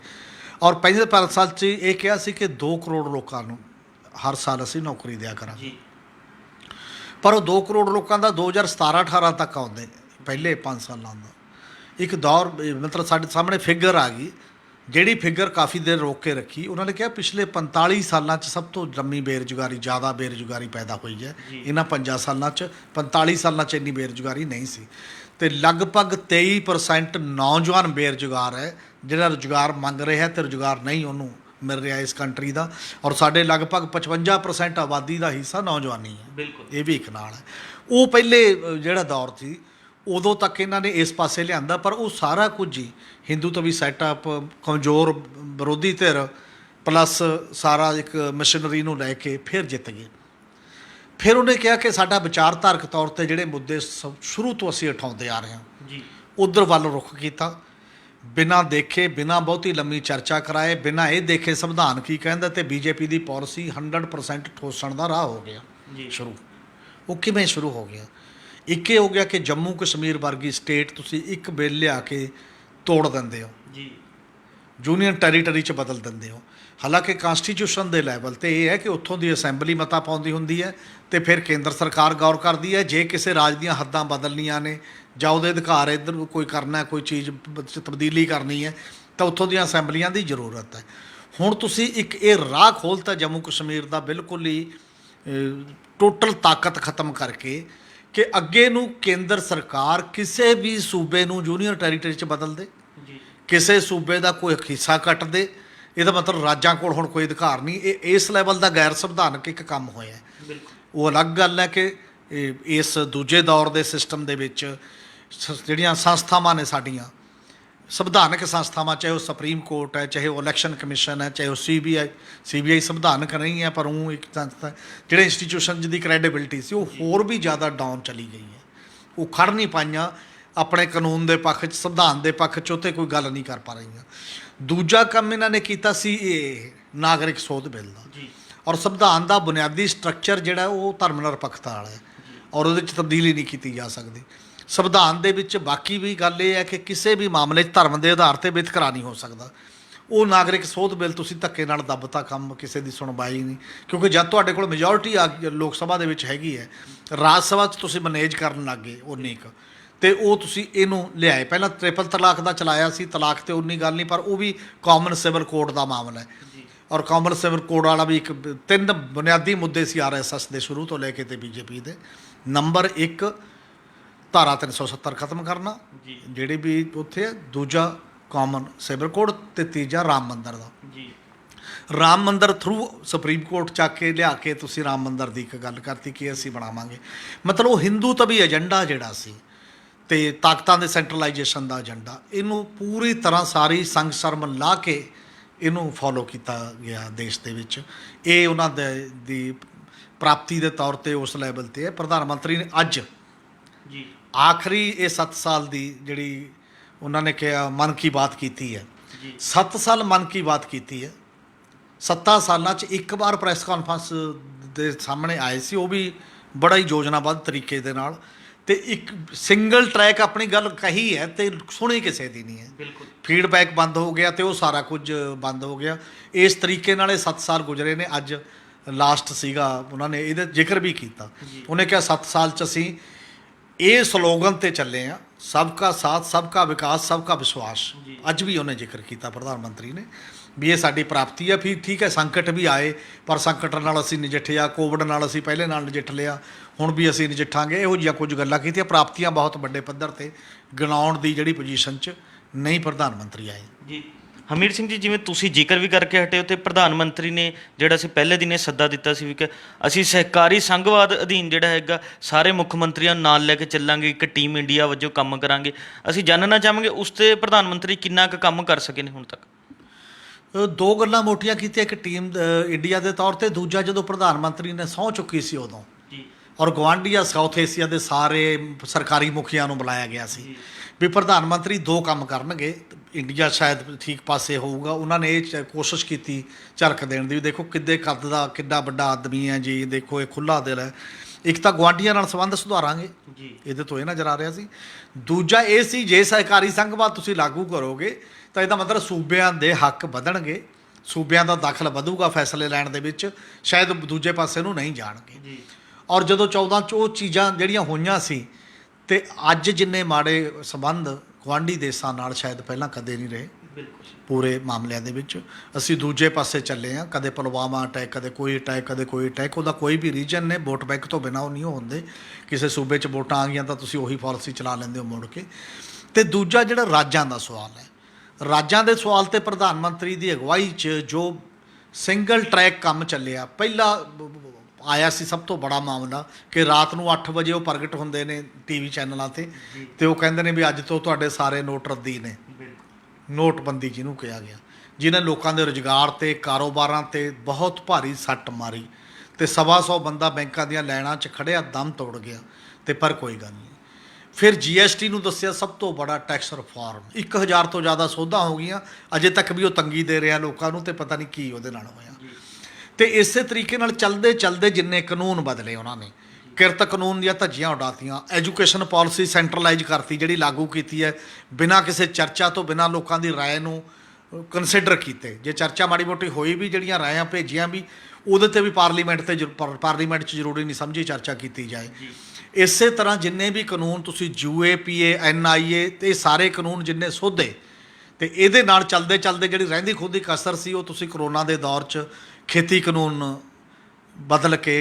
ਔਰ ਪਹਿਲੇ 5 ਸਾਲ 'ਚ ਇਹ ਕਿਹਾ ਸੀ ਕਿ 2 ਕਰੋੜ ਲੋਕਾਂ ਨੂੰ ਹਰ ਸਾਲ ਅਸੀਂ ਨੌਕਰੀ ਦਿਆ ਕਰਾਂਗੇ, ਪਰ ਉਹ 2 ਕਰੋੜ ਲੋਕਾਂ ਦਾ 2017-18 ਤੱਕ ਆਉਂਦੇ ਪਹਿਲੇ 5 ਸਾਲਾਂ ਦਾ ਇੱਕ ਦੌਰ, ਮਤਲਬ ਸਾਡੇ ਸਾਹਮਣੇ ਫਿਗਰ ਆ ਗਈ ਜਿਹੜੀ ਫਿਗਰ ਕਾਫੀ ਦੇਰ ਰੋਕ ਕੇ ਰੱਖੀ। ਉਹਨਾਂ ਨੇ ਕਿਹਾ ਪਿਛਲੇ 45 ਸਾਲਾਂ 'ਚ ਸਭ ਤੋਂ ਲੰਮੀ ਬੇਰੁਜ਼ਗਾਰੀ, ਜ਼ਿਆਦਾ ਬੇਰੁਜ਼ਗਾਰੀ ਪੈਦਾ ਹੋਈ ਹੈ। ਇਹਨਾਂ 5 ਸਾਲਾਂ 'ਚ 45 ਸਾਲਾਂ 'ਚ ਇੰਨੀ ਬੇਰੁਜ਼ਗਾਰੀ ਨਹੀਂ ਸੀ। ਤੇ ਲਗਭਗ 23% ਨੌਜਵਾਨ ਬੇਰੁਜ਼ਗਾਰ ਹੈ ਜਿਹੜਾ ਰੁਜ਼ਗਾਰ ਮੰਗ ਰਿਹਾ ਤੇ ਰੁਜ਼ਗਾਰ ਨਹੀਂ ਉਹਨੂੰ ਮਿਲ ਰਿਹਾ ਇਸ ਕੰਟਰੀ ਦਾ। ਔਰ ਸਾਡੇ ਲਗਭਗ 55% ਆਬਾਦੀ ਦਾ ਹਿੱਸਾ ਨੌਜਵਾਨੀ ਹੈ। ਬਿਲਕੁਲ, ਇਹ ਵੀ ਇੱਕ ਨਾਲ ਹੈ। ਉਹ ਪਹਿਲੇ ਜਿਹੜਾ ਦੌਰ ਸੀ ਉਦੋਂ ਤੱਕ ਇਹਨਾਂ ਨੇ ਇਸ ਪਾਸੇ ਲਿਆਂਦਾ, ਪਰ ਉਹ ਸਾਰਾ ਕੁਝ ਹੀ ਹਿੰਦੂਤਵੀ ਸੈਟਅਪ, ਕਮਜ਼ੋਰ ਵਿਰੋਧੀ ਧਿਰ ਪਲੱਸ ਸਾਰਾ ਇੱਕ ਮਸ਼ੀਨਰੀ ਨੂੰ ਲੈ ਕੇ ਫਿਰ ਜਿੱਤ ਗਏ। ਫਿਰ ਉਹਨੇ ਕਿਹਾ ਕਿ ਸਾਡਾ ਵਿਚਾਰਧਾਰਕ ਤੌਰ ਤੇ ਜਿਹੜੇ ਮੁੱਦੇ ਸ਼ੁਰੂ ਤੋਂ ਅਸੀਂ ਉਠਾਉਂਦੇ ਆ ਰਹੇ ਹਾਂ ਜੀ, ਉਧਰ ਵੱਲ ਰੁਖ ਕੀਤਾ, ਬਿਨਾਂ ਦੇਖੇ, ਬਿਨਾਂ ਬਹੁਤੀ ਲੰਮੀ ਚਰਚਾ ਕਰਾਏ, ਬਿਨਾਂ ਇਹ ਦੇਖੇ ਸੰਵਿਧਾਨ ਕੀ ਕਹਿੰਦਾ, ਤੇ ਬੀਜੇਪੀ ਦੀ ਪਾਲਿਸੀ 100% ਠੋਸਣ ਦਾ ਰਾਹ ਹੋ ਗਿਆ ਜੀ। ਸ਼ੁਰੂ। ਉਹ ਕਿਵੇਂ ਸ਼ੁਰੂ ਹੋ ਗਿਆ? ਇੱਕ ਇਹ ਹੋ ਗਿਆ ਕਿ ਜੰਮੂ ਕਸ਼ਮੀਰ ਵਰਗੀ ਸਟੇਟ ਤੁਸੀਂ ਇੱਕ ਬਿੱਲ ਲਿਆ ਕੇ ਤੋੜ ਦਿੰਦੇ ਹੋ ਜੀ, ਯੂਨੀਅਨ ਟੈਰੀਟਰੀ 'ਚ ਬਦਲ ਦਿੰਦੇ ਹੋ। ਹਾਲਾਂਕਿ ਕਾਂਸਟੀਟਿਊਸ਼ਨ ਦੇ ਲੈਵਲ ਤੇ ਇਹ ਹੈ ਕਿ ਉੱਥੋਂ ਦੀ ਅਸੈਂਬਲੀ ਮਤਾ ਪਾਉਂਦੀ ਹੁੰਦੀ ਹੈ ਤੇ ਫਿਰ ਕੇਂਦਰ ਸਰਕਾਰ ਗੌਰ ਕਰਦੀ ਹੈ। ਜੇ ਕਿਸੇ ਰਾਜ ਦੀਆਂ ਹੱਦਾਂ ਬਦਲਣੀਆਂ ਨੇ ਜਾਂ ਉਹਦੇ ਅਧਿਕਾਰ ਇੱਧਰ ਕੋਈ ਕਰਨਾ, ਕੋਈ ਚੀਜ਼ ਤਬਦੀਲੀ ਕਰਨੀ ਹੈ ਤਾਂ ਉੱਥੋਂ ਦੀਆਂ ਅਸੈਂਬਲੀਆਂ ਦੀ ਜ਼ਰੂਰਤ ਹੈ। ਹੁਣ ਤੁਸੀਂ ਇੱਕ ਇਹ ਰਾਹ ਖੋਲ੍ਹਤਾ ਜੰਮੂ ਕਸ਼ਮੀਰ ਦਾ ਬਿਲਕੁਲ ਹੀ ਟੋਟਲ ਤਾਕਤ ਖਤਮ ਕਰਕੇ ਕਿ ਅੱਗੇ ਨੂੰ ਕੇਂਦਰ ਸਰਕਾਰ ਕਿਸੇ ਵੀ ਸੂਬੇ ਨੂੰ ਯੂਨੀਅਨ ਟੈਰੀਟਰੀ 'ਚ ਬਦਲ ਦੇ, ਕਿਸੇ ਸੂਬੇ ਦਾ ਕੋਈ ਹਿੱਸਾ ਕੱਟ ਦੇ। ਇਹਦਾ ਮਤਲਬ ਰਾਜਾਂ ਕੋਲ ਹੁਣ ਕੋਈ ਅਧਿਕਾਰ ਨਹੀਂ। ਇਹ ਇਸ ਲੈਵਲ ਦਾ ਗੈਰ ਸੰਵਿਧਾਨਕ ਇੱਕ ਕੰਮ ਹੋਇਆ। ਉਹ ਅਲੱਗ ਗੱਲ ਹੈ ਕਿ ਇਸ ਦੂਜੇ ਦੌਰ ਦੇ ਸਿਸਟਮ ਦੇ ਵਿੱਚ ਜਿਹੜੀਆਂ ਸੰਸਥਾਵਾਂ ਨੇ ਸਾਡੀਆਂ ਸੰਵਿਧਾਨਕ ਸੰਸਥਾਵਾਂ, ਚਾਹੇ ਉਹ ਸੁਪਰੀਮ ਕੋਰਟ ਹੈ, ਚਾਹੇ ਉਹ ਇਲੈਕਸ਼ਨ ਕਮਿਸ਼ਨ ਹੈ, ਚਾਹੇ ਉਹ ਸੀਬੀਆਈ ਸੰਵਿਧਾਨਕ ਨਹੀਂ ਹੈ, ਪਰ ਉਹ ਇੱਕ ਸੰਸਥਾ ਜਿਹੜੇ ਇੰਸਟੀਟਿਊਸ਼ਨ ਜਿਹਦੀ ਕ੍ਰੈਡੀਬਿਲਿਟੀ ਸੀ ਉਹ ਹੋਰ ਵੀ ਜ਼ਿਆਦਾ ਡਾਊਨ ਚਲੀ ਗਈ ਹੈ। ਉਹ ਖੜ ਨਹੀਂ ਪਾਈਆਂ ਆਪਣੇ ਕਾਨੂੰਨ ਦੇ ਪੱਖ 'ਚ, ਸੰਵਿਧਾਨ ਦੇ ਪੱਖ 'ਚ ਉੱਥੇ ਕੋਈ ਗੱਲ ਨਹੀਂ ਕਰ ਪਾ ਰਹੀਆਂ। ਦੂਜਾ ਕੰਮ ਇਹਨਾਂ ਨੇ ਕੀਤਾ ਸੀ ਇਹ ਨਾਗਰਿਕ ਸੋਧ ਬਿੱਲ ਦਾ। ਔਰ ਸੰਵਿਧਾਨ ਦਾ ਬੁਨਿਆਦੀ ਸਟਰਕਚਰ ਜਿਹੜਾ ਉਹ ਧਰਮ ਨਿਰਪੱਖਤਾ ਵਾਲਾ ਹੈ ਔਰ ਉਹਦੇ 'ਚ ਤਬਦੀਲੀ ਨਹੀਂ ਕੀਤੀ ਜਾ ਸਕਦੀ। ਸੰਵਿਧਾਨ ਦੇ ਵਿੱਚ ਬਾਕੀ ਵੀ ਗੱਲ ਇਹ ਹੈ ਕਿ ਕਿਸੇ ਵੀ ਮਾਮਲੇ 'ਚ ਧਰਮ ਦੇ ਆਧਾਰ 'ਤੇ ਵਿਤਕਰਾ ਨਹੀਂ ਹੋ ਸਕਦਾ। ਉਹ ਨਾਗਰਿਕ ਸੋਧ ਬਿੱਲ ਤੁਸੀਂ ਧੱਕੇ ਨਾਲ ਦੱਬਤਾ ਕੰਮ, ਕਿਸੇ ਦੀ ਸੁਣਵਾਈ ਨਹੀਂ, ਕਿਉਂਕਿ ਜਦ ਤੁਹਾਡੇ ਕੋਲ ਮੈਜੋਰਿਟੀ ਆ ਲੋਕ ਸਭਾ ਦੇ ਵਿੱਚ ਹੈਗੀ ਹੈ, ਰਾਜ ਸਭਾ 'ਚ ਤੁਸੀਂ ਮੈਨੇਜ ਕਰਨ ਲੱਗ ਗਏ ਉਨੀ ਕੁ, ਤੇ ਉਹ ਤੁਸੀਂ ਇਹਨੂੰ ਲਿਆਏ। ਪਹਿਲਾਂ ਟ੍ਰਿਪਲ ਤਲਾਕ ਦਾ ਚਲਾਇਆ ਸੀ, ਤਲਾਕ ਤੇ ਉਨੀ ਗੱਲ ਨਹੀਂ, ਪਰ ਉਹ ਵੀ ਕਾਮਨ ਸਿਵਲ ਕੋਡ ਦਾ ਮਾਮਲਾ ਹੈ। ਔਰ ਕਾਮਨ ਸਿਵਲ ਕੋਡ ਵਾਲਾ ਵੀ ਇੱਕ 3 ਬੁਨਿਆਦੀ ਮੁੱਦੇ ਸੀ RSS ਦੇ ਸ਼ੁਰੂ ਤੋਂ ਲੈ ਕੇ ਤੇ BJP ਦੇ। ਨੰਬਰ 1 ਧਾਰਾ 370 ਖਤਮ ਕਰਨਾ ਜਿਹੜੇ ਵੀ ਉੱਥੇ ਹੈ, ਦੂਜਾ ਕਾਮਨ ਸਿਵਲ ਕੋਡ, ਤੇ ਤੀਜਾ ਰਾਮ ਮੰਦਰ ਦਾ। ਰਾਮ ਮੰਦਰ ਥਰੂ ਸੁਪਰੀਮ ਕੋਰਟ ਚੱਕ ਕੇ ਲਿਆ ਕੇ ਤੁਸੀਂ ਰਾਮ ਮੰਦਰ ਦੀ ਇੱਕ ਗੱਲ ਕਰਤੀ ਕਿ ਅਸੀਂ ਬਣਾਵਾਂਗੇ। ਮਤਲਬ ਉਹ ਹਿੰਦੂਤਵੀ ਏਜੰਡਾ ਜਿਹੜਾ ਸੀ ਤੇ ਤਾਕਤਾਂ ਦੇ ਸੈਂਟਰਲਾਈਜੇਸ਼ਨ ਦਾ ਏਜੰਡਾ, ਇਹਨੂੰ ਪੂਰੀ ਤਰ੍ਹਾਂ ਸਾਰੀ ਸੰਗ ਸ਼ਰਮ ਲਾ ਕੇ ਇਹਨੂੰ ਫੋਲੋ ਕੀਤਾ ਗਿਆ ਦੇਸ਼ ਦੇ ਵਿੱਚ। ਇਹ ਉਹਨਾਂ ਦੀ ਪ੍ਰਾਪਤੀ ਦੇ ਤੌਰ 'ਤੇ ਉਸ ਲੈਵਲ 'ਤੇ ਹੈ। ਪ੍ਰਧਾਨ ਮੰਤਰੀ ਨੇ ਅੱਜ ਆਖਰੀ ਇਹ 7 ਸਾਲ ਦੀ ਜਿਹੜੀ ਉਹਨਾਂ ਨੇ ਕਿਹਾ ਮਨ ਕੀ ਬਾਤ ਕੀਤੀ ਹੈ, 7 ਸਾਲ ਮਨ ਕੀ ਬਾਤ ਕੀਤੀ ਹੈ। 7 ਸਾਲਾਂ 'ਚ ਇੱਕ ਵਾਰ ਪ੍ਰੈਸ ਕਾਨਫਰੰਸ ਦੇ ਸਾਹਮਣੇ ਆਏ ਸੀ, ਉਹ ਵੀ ਬੜਾ ਹੀ ਯੋਜਨਾਬੱਧ ਤਰੀਕੇ ਦੇ ਨਾਲ, ਤੇ ਇੱਕ ਸਿੰਗਲ ਟਰੈਕ ਆਪਣੀ ਗੱਲ ਕਹੀ ਹੈ ਤੇ ਸੁਣੀ ਕਿਸੇ ਦੀ ਨਹੀਂ ਹੈ। ਫੀਡਬੈਕ ਬੰਦ ਹੋ ਗਿਆ ਤੇ ਉਹ ਸਾਰਾ ਕੁਝ ਬੰਦ ਹੋ ਗਿਆ। ਇਸ ਤਰੀਕੇ ਨਾਲ ਇਹ 7 ਸਾਲ ਗੁਜ਼ਰੇ ਨੇ। ਅੱਜ ਲਾਸਟ ਸੀਗਾ, ਉਹਨਾਂ ਨੇ ਇਹਦਾ ਜ਼ਿਕਰ ਵੀ ਕੀਤਾ। ਉਹਨੇ ਕਿਹਾ 7 ਸਾਲ 'ਚ ਅਸੀਂ ਇਹ ਸਲੋਗਨ 'ਤੇ ਚੱਲੇ ਹਾਂ, ਸਭ ਕਾ ਸਾਥ, ਸਭ ਕਾ ਵਿਕਾਸ, ਸਭ ਕਾ ਵਿਸ਼ਵਾਸ। ਅੱਜ ਵੀ ਉਹਨੇ ਜ਼ਿਕਰ ਕੀਤਾ ਪ੍ਰਧਾਨ ਮੰਤਰੀ ਨੇ ਵੀ ਇਹ ਸਾਡੀ ਪ੍ਰਾਪਤੀ ਹੈ। ਫਿਰ ਠੀਕ ਹੈ, ਸੰਕਟ ਵੀ ਆਏ, ਪਰ ਸੰਕਟ ਨਾਲ ਅਸੀਂ ਨਜਿੱਠਿਆ। ਕੋਵਿਡ ਨਾਲ ਅਸੀਂ ਪਹਿਲੇ ਨਾਲ ਨਜਿੱਠ ਲਿਆ, ਹੁਣ ਵੀ ਅਸੀਂ ਨਜਿੱਠਾਂਗੇ। ਇਹੋ ਜਿਹੀਆਂ ਕੁਝ ਗੱਲਾਂ ਕੀਤੀਆਂ। ਪ੍ਰਾਪਤੀਆਂ ਬਹੁਤ ਵੱਡੇ ਪੱਧਰ 'ਤੇ ਗਿਣਾਉਣ ਦੀ ਜਿਹੜੀ ਪੋਜੀਸ਼ਨ 'ਚ ਨਹੀਂ ਪ੍ਰਧਾਨ ਮੰਤਰੀ ਆਏ। ਜੀ ਹਮੀਰ ਸਿੰਘ ਜੀ, ਜਿਵੇਂ ਤੁਸੀਂ ਜ਼ਿਕਰ ਵੀ ਕਰਕੇ ਹਟੇ ਹੋ, ਤੇ ਪ੍ਰਧਾਨ ਮੰਤਰੀ ਨੇ ਜਿਹੜਾ ਸੀ ਪਹਿਲੇ ਦਿਨ ਇਹ ਸੱਦਾ ਦਿੱਤਾ ਸੀ ਵੀ ਕਿ ਅਸੀਂ ਸਹਿਕਾਰੀ ਸੰਘਵਾਦ ਅਧੀਨ ਜਿਹੜਾ ਹੈਗਾ ਸਾਰੇ ਮੁੱਖ ਮੰਤਰੀਆਂ ਨੂੰ ਨਾਲ ਲੈ ਕੇ ਚੱਲਾਂਗੇ, ਇੱਕ ਟੀਮ ਇੰਡੀਆ ਵਜੋਂ ਕੰਮ ਕਰਾਂਗੇ। ਅਸੀਂ ਜਾਣਨਾ ਚਾਹਾਂਗੇ ਉਸ 'ਤੇ ਪ੍ਰਧਾਨ ਮੰਤਰੀ ਕਿੰਨਾ ਕੁ ਕੰਮ ਕਰ ਸਕੇ ਨੇ ਹੁਣ ਤੱਕ? 2 ਗੱਲਾਂ ਮੋਟੀਆਂ ਕੀਤੀਆਂ, ਇੱਕ ਟੀਮ ਇੰਡੀਆ ਦੇ ਤੌਰ 'ਤੇ, ਦੂਜਾ ਜਦੋਂ ਪ੍ਰਧਾਨ ਮੰਤਰੀ ਨੇ ਸਹੁੰ ਚੁੱਕੀ ਸੀ ਉਦੋਂ, ਔਰ ਗਵਾਂਢੀਆ ਸਾਊਥ ਏਸ਼ੀਆ ਦੇ ਸਾਰੇ ਸਰਕਾਰੀ ਮੁਖੀਆਂ ਨੂੰ ਬੁਲਾਇਆ ਗਿਆ ਸੀ ਵੀ ਪ੍ਰਧਾਨ ਮੰਤਰੀ ਦੋ ਕੰਮ ਕਰਨਗੇ, ਇੰਡੀਆ ਸ਼ਾਇਦ ਠੀਕ ਪਾਸੇ ਹੋਊਗਾ। ਉਹਨਾਂ ਨੇ ਇਹ ਕੋਸ਼ਿਸ਼ ਕੀਤੀ ਝਲਕ ਦੇਣ ਦੀ ਵੀ ਦੇਖੋ ਕਿੱਡੇ ਕੱਦ ਦਾ ਕਿੱਡਾ ਵੱਡਾ ਆਦਮੀ ਹੈ ਜੀ, ਦੇਖੋ ਇਹ ਖੁੱਲ੍ਹਾ ਦਿਲ ਹੈ। ਇੱਕ ਤਾਂ ਗੁਆਂਢੀਆਂ ਨਾਲ ਸੰਬੰਧ ਸੁਧਾਰਾਂਗੇ ਜੀ, ਇਹਦੇ ਤੋਂ ਇਹ ਨਜ਼ਰ ਆ ਰਿਹਾ ਸੀ। ਦੂਜਾ ਇਹ ਸੀ ਜੇ ਸਹਿਕਾਰੀ ਸੰਘਵਾਦ ਤੁਸੀਂ ਲਾਗੂ ਕਰੋਗੇ ਤਾਂ ਇਹਦਾ ਮਤਲਬ ਸੂਬਿਆਂ ਦੇ ਹੱਕ ਵਧਣਗੇ, ਸੂਬਿਆਂ ਦਾ ਦਖਲ ਵਧੂਗਾ ਫੈਸਲੇ ਲੈਣ ਦੇ ਵਿੱਚ, ਸ਼ਾਇਦ ਦੂਜੇ ਪਾਸੇ ਨੂੰ ਨਹੀਂ ਜਾਣਗੇ ਜੀ, ਔਰ ਜਦੋਂ 14 'ਚ ਉਹ ਚੀਜ਼ਾਂ ਜਿਹੜੀਆਂ ਹੋਈਆਂ ਸੀ ਤੇ ਅੱਜ ਜਿੰਨੇ ਮਾੜੇ ਸੰਬੰਧ ਗੁਆਂਢੀ ਦੇਸ਼ਾਂ ਨਾਲ ਸ਼ਾਇਦ ਪਹਿਲਾਂ ਕਦੇ ਨਹੀਂ ਰਹੇ ਬਿਲਕੁਲ ਪੂਰੇ ਮਾਮਲਿਆਂ ਦੇ ਵਿੱਚ। ਅਸੀਂ ਦੂਜੇ ਪਾਸੇ ਚੱਲੇ ਹਾਂ, ਕਦੇ ਪੁਲਵਾਮਾ ਅਟੈਕ, ਕਦੇ ਕੋਈ ਅਟੈਕ, ਕਦੇ ਕੋਈ ਅਟੈਕ। ਉਹਦਾ ਕੋਈ ਵੀ ਰੀਜਨ ਨੇ ਵੋਟ ਬੈਂਕ ਤੋਂ ਬਿਨਾਂ ਉਹ ਨਹੀਂ ਹੁੰਦੇ। ਕਿਸੇ ਸੂਬੇ 'ਚ ਵੋਟਾਂ ਆ ਗਈਆਂ ਤਾਂ ਤੁਸੀਂ ਉਹੀ ਪਾਲਿਸੀ ਚਲਾ ਲੈਂਦੇ ਹੋ ਮੁੜ ਕੇ। ਅਤੇ ਦੂਜਾ ਜਿਹੜਾ ਰਾਜਾਂ ਦਾ ਸਵਾਲ ਹੈ, ਰਾਜਾਂ ਦੇ ਸਵਾਲ 'ਤੇ ਪ੍ਰਧਾਨ ਮੰਤਰੀ ਦੀ ਅਗਵਾਈ 'ਚ ਜੋ ਸਿੰਗਲ ਟਰੈਕ ਕੰਮ ਚੱਲਿਆ, ਪਹਿਲਾ ਆਇਆ ਸੀ ਸਭ ਤੋਂ ਬੜਾ ਮਾਮਲਾ ਕਿ ਰਾਤ ਨੂੰ 8 ਵਜੇ ਉਹ ਪ੍ਰਗਟ ਹੁੰਦੇ ਨੇ ਟੀਵੀ ਚੈਨਲਾਂ 'ਤੇ ਅਤੇ ਉਹ ਕਹਿੰਦੇ ਨੇ ਵੀ ਅੱਜ ਤੋਂ ਤੁਹਾਡੇ ਸਾਰੇ ਨੋਟ ਰੱਦੀ ਨੇ। ਨੋਟਬੰਦੀ ਜਿਹਨੂੰ ਕਿਹਾ ਗਿਆ, ਜਿਹਨੇ ਲੋਕਾਂ ਦੇ ਰੁਜ਼ਗਾਰ 'ਤੇ ਕਾਰੋਬਾਰਾਂ 'ਤੇ ਬਹੁਤ ਭਾਰੀ ਸੱਟ ਮਾਰੀ ਅਤੇ 125 ਬੰਦਾ ਬੈਂਕਾਂ ਦੀਆਂ ਲਾਈਨਾਂ 'ਚ ਖੜ੍ਹਿਆ ਦਮ ਤੋੜ ਗਿਆ। ਅਤੇ ਪਰ ਕੋਈ ਗੱਲ ਨਹੀਂ। ਫਿਰ GST ਨੂੰ ਦੱਸਿਆ ਸਭ ਤੋਂ ਬੜਾ ਟੈਕਸ ਰਿਫਾਰਮ, 1000 ਤੋਂ ਜ਼ਿਆਦਾ ਸੋਧਾਂ ਹੋ ਗਈਆਂ, ਅਜੇ ਤੱਕ ਵੀ ਉਹ ਤੰਗੀ ਦੇ ਰਿਹਾ ਲੋਕਾਂ ਨੂੰ ਅਤੇ ਪਤਾ ਨਹੀਂ ਕੀ ਉਹਦੇ ਨਾਲ ਹੋਇਆ। ਅਤੇ ਇਸੇ ਤਰੀਕੇ ਨਾਲ ਚੱਲਦੇ ਚੱਲਦੇ ਜਿੰਨੇ ਕਾਨੂੰਨ ਬਦਲੇ ਉਹਨਾਂ ਨੇ, ਕਿਰਤ ਕਾਨੂੰਨ ਦੀਆਂ ਧੱਜੀਆਂ ਉਡਾਤੀਆਂ, ਐਜੂਕੇਸ਼ਨ ਪਾਲਿਸੀ ਸੈਂਟਰਲਾਈਜ਼ ਕਰਤੀ ਜਿਹੜੀ ਲਾਗੂ ਕੀਤੀ ਹੈ ਬਿਨਾਂ ਕਿਸੇ ਚਰਚਾ ਤੋਂ, ਬਿਨਾਂ ਲੋਕਾਂ ਦੀ ਰਾਏ ਨੂੰ ਕੰਸੀਡਰ ਕੀਤੇ। ਜੇ ਚਰਚਾ ਮਾੜੀ ਮੋਟੀ ਹੋਈ ਵੀ, ਜਿਹੜੀਆਂ ਰਾਇਆਂ ਭੇਜੀਆਂ ਵੀ, ਉਹਦੇ 'ਤੇ ਵੀ ਪਾਰਲੀਮੈਂਟ 'ਚ ਜ਼ਰੂਰੀ ਨਹੀਂ ਸਮਝੀ ਚਰਚਾ ਕੀਤੀ ਜਾਏ। ਇਸੇ ਤਰ੍ਹਾਂ ਜਿੰਨੇ ਵੀ ਕਾਨੂੰਨ ਤੁਸੀਂ UAPA NIA ਅਤੇ ਸਾਰੇ ਕਾਨੂੰਨ ਜਿੰਨੇ ਸੋਧੇ, ਅਤੇ ਇਹਦੇ ਨਾਲ ਚੱਲਦੇ ਚੱਲਦੇ ਜਿਹੜੀ ਰਹਿੰਦੀ ਖੁੰਹਦੀ ਕਸਰ ਸੀ ਉਹ ਤੁਸੀਂ ਕਰੋਨਾ ਦੇ ਦੌਰ 'ਚ ਖੇਤੀ ਕਾਨੂੰਨ ਬਦਲ ਕੇ